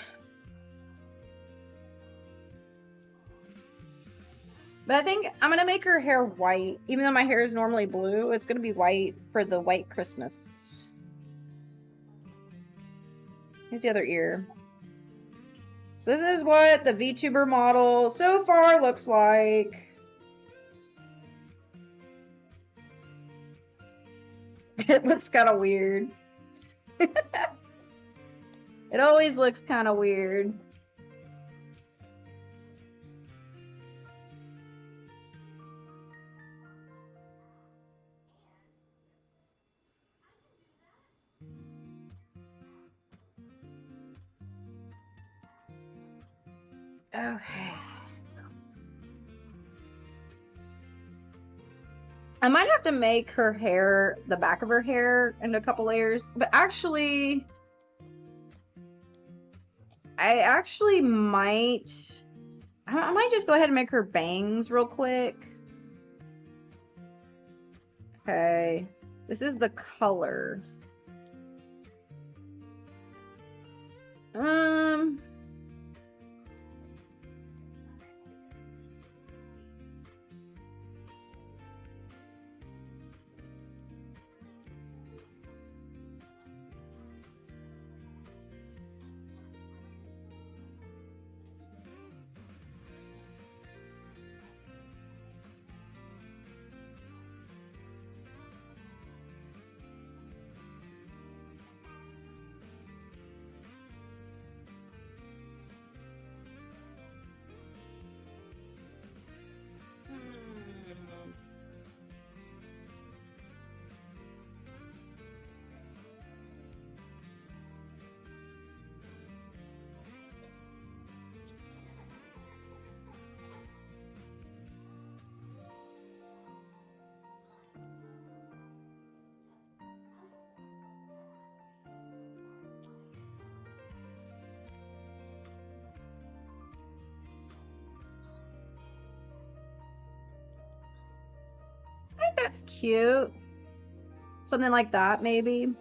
But I think I'm gonna make her hair white. Even though my hair is normally blue, it's gonna be white for the white Christmas. Here's the other ear. So this is what the VTuber model so far looks like. It looks kind of weird. It always looks kind of weird. Okay. I might have to make her hair, the back of her hair, into a couple layers. But actually, I might just go ahead and make her bangs real quick. Okay. This is the color. I think that's cute. Something like that, maybe.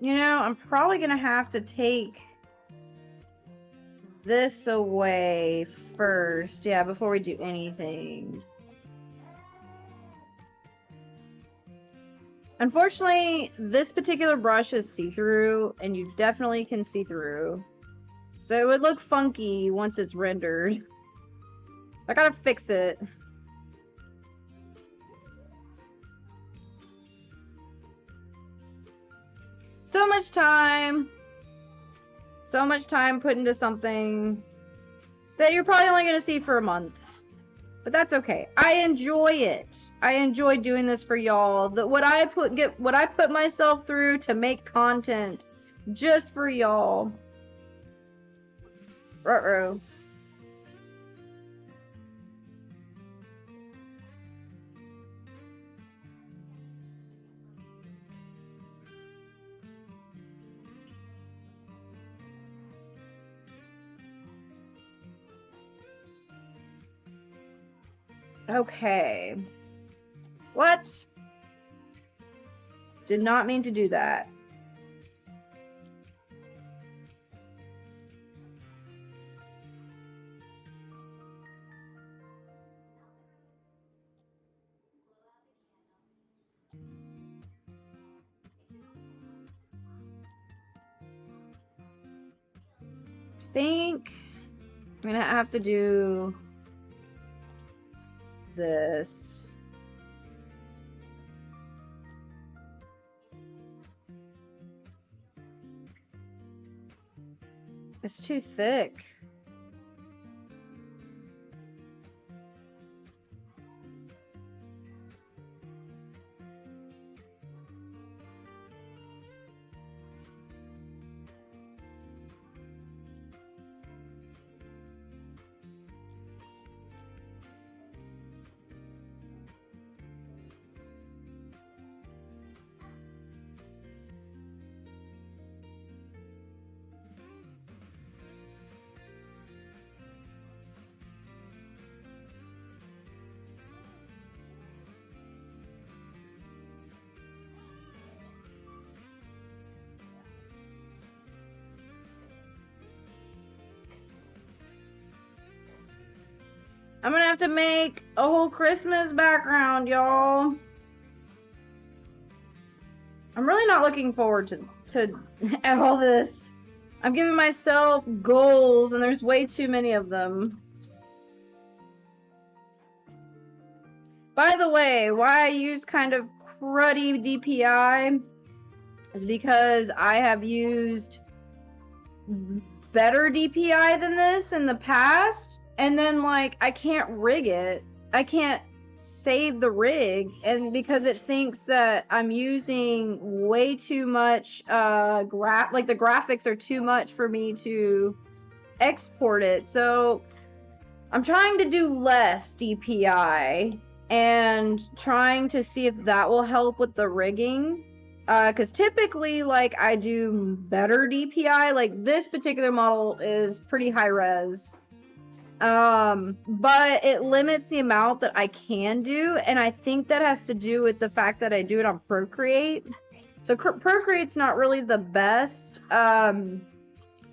You know, I'm probably gonna have to take this away first. Yeah, before we do anything. Unfortunately, this particular brush is see-through, and you definitely can see through. So it would look funky once it's rendered. I gotta fix it. So much time. So much time put into something that you're probably only gonna see for a month. But that's okay. I enjoy it. I enjoy doing this for y'all. What I put myself through to make content just for y'all. Ruh-roh. Okay. What? Did not mean to do that. I think I'm gonna have to do this. It's too thick. I'm gonna have to make a whole Christmas background, y'all. I'm really not looking forward to all this. I'm giving myself goals, and there's way too many of them. By the way, why I use kind of cruddy DPI is because I have used better DPI than this in the past, and then like I can't rig it. I can't save the rig, and because it thinks that I'm using way too much like the graphics are too much for me to export it. So I'm trying to do less DPI and trying to see if that will help with the rigging. Because typically, like, I do better DPI. Like, this particular model is pretty high res. But it limits the amount that I can do, and I think that has to do with the fact that I do it on Procreate. So Procreate's not really the best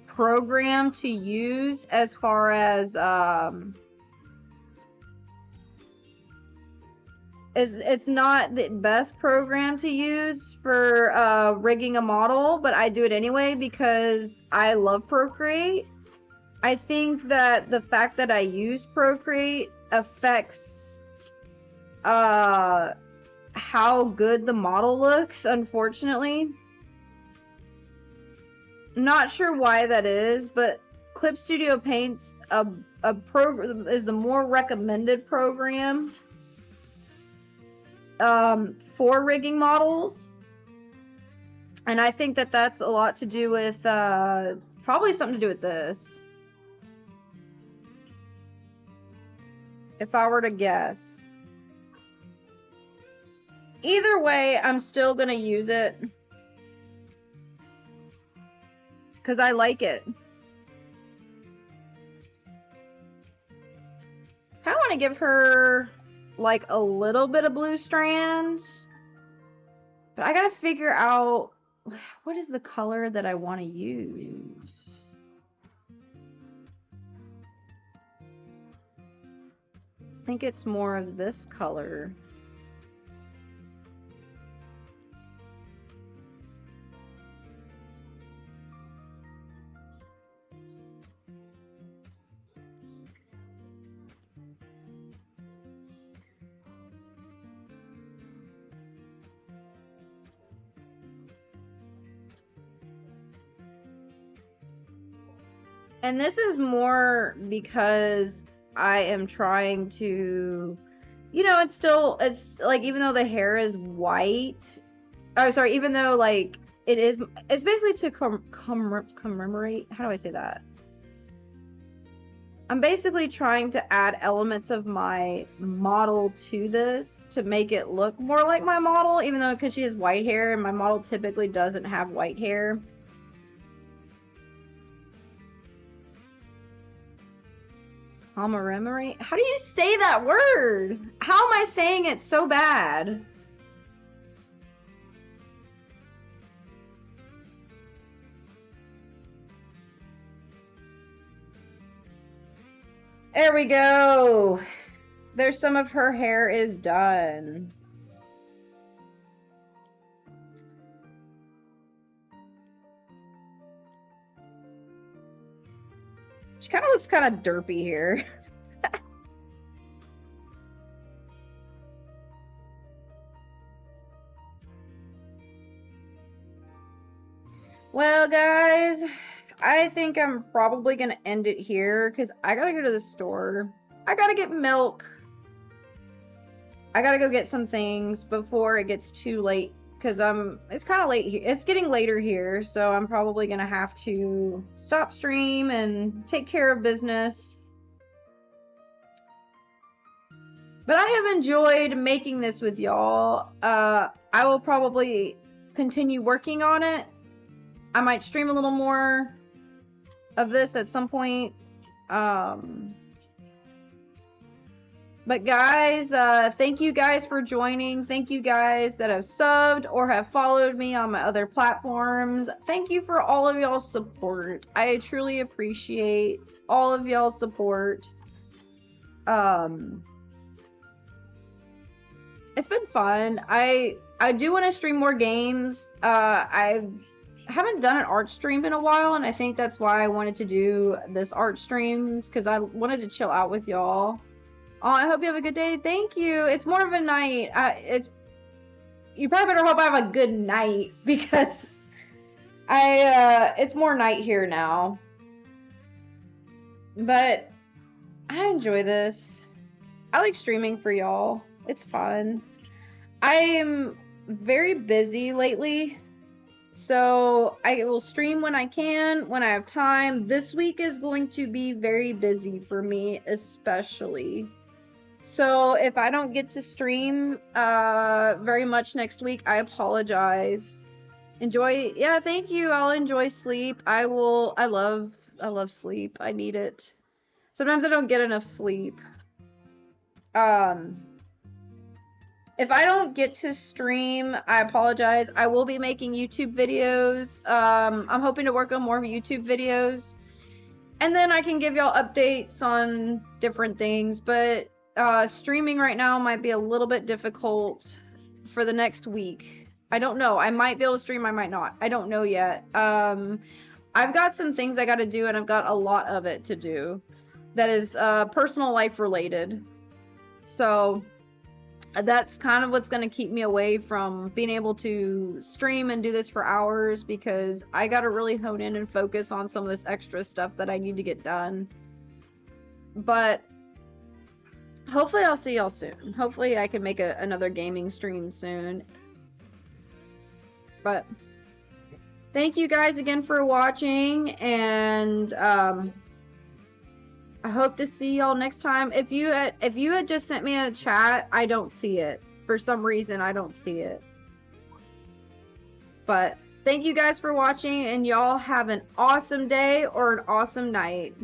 program to use as far as it's not the best program to use for rigging a model, but I do it anyway because I love Procreate. I think that the fact that I use Procreate affects how good the model looks, unfortunately. Not sure why that is, but Clip Studio Paint's a program is the more recommended program for rigging models, and I think that that's a lot to do with probably something to do with this, if I were to guess. Either way, I'm still gonna use it because I like it. I want to give her like a little bit of blue strand, but I gotta figure out what is the color that I want to use? I think it's more of this color. And this is more because I am trying to, you know, it's like, even though the hair is white, oh, sorry, even though like it's basically to commemorate, how do I say that? I'm basically trying to add elements of my model to this to make it look more like my model, even though because she has white hair and my model typically doesn't have white hair. Commemorate? How do you say that word? How am I saying it so bad? There we go. There's some of her hair is done. She kind of looks kind of derpy here. Well, guys, I think I'm probably going to end it here because I got to go to the store. I got to get milk. I got to go get some things before it gets too late because it's kind of late here. It's getting later here, so I'm probably going to have to stop stream and take care of business. But I have enjoyed making this with y'all. I will probably continue working on it. I might stream a little more of this at some point. But guys, thank you guys for joining. Thank you guys that have subbed or have followed me on my other platforms. Thank you for all of y'all's support. I truly appreciate all of y'all's support. It's been fun. I do want to stream more games. I haven't done an art stream in a while, and I think that's why I wanted to do this art streams, because I wanted to chill out with y'all. Oh, I hope you have a good day. Thank you. It's more of a night. You probably better hope I have a good night, because it's more night here now. But I enjoy this. I like streaming for y'all. It's fun. I am very busy lately, so I will stream when I can, when I have time. This week is going to be very busy for me, especially. So if I don't get to stream very much next week, I apologize. Enjoy. Yeah, thank you. I'll enjoy sleep. I love sleep. I need it. Sometimes I don't get enough sleep. If I don't get to stream, I apologize. I will be making YouTube videos. I'm hoping to work on more YouTube videos. And then I can give y'all updates on different things. But streaming right now might be a little bit difficult for the next week. I don't know. I might be able to stream, I might not. I don't know yet. I've got some things I got to do, and I've got a lot of it to do that is personal life related. So that's kind of what's going to keep me away from being able to stream and do this for hours, because I got to really hone in and focus on some of this extra stuff that I need to get done. But hopefully I'll see y'all soon. Hopefully I can make another gaming stream soon. But thank you guys again for watching, and I hope to see y'all next time. If you had just sent me a chat, I don't see it. For some reason, I don't see it. But thank you guys for watching, and y'all have an awesome day or an awesome night.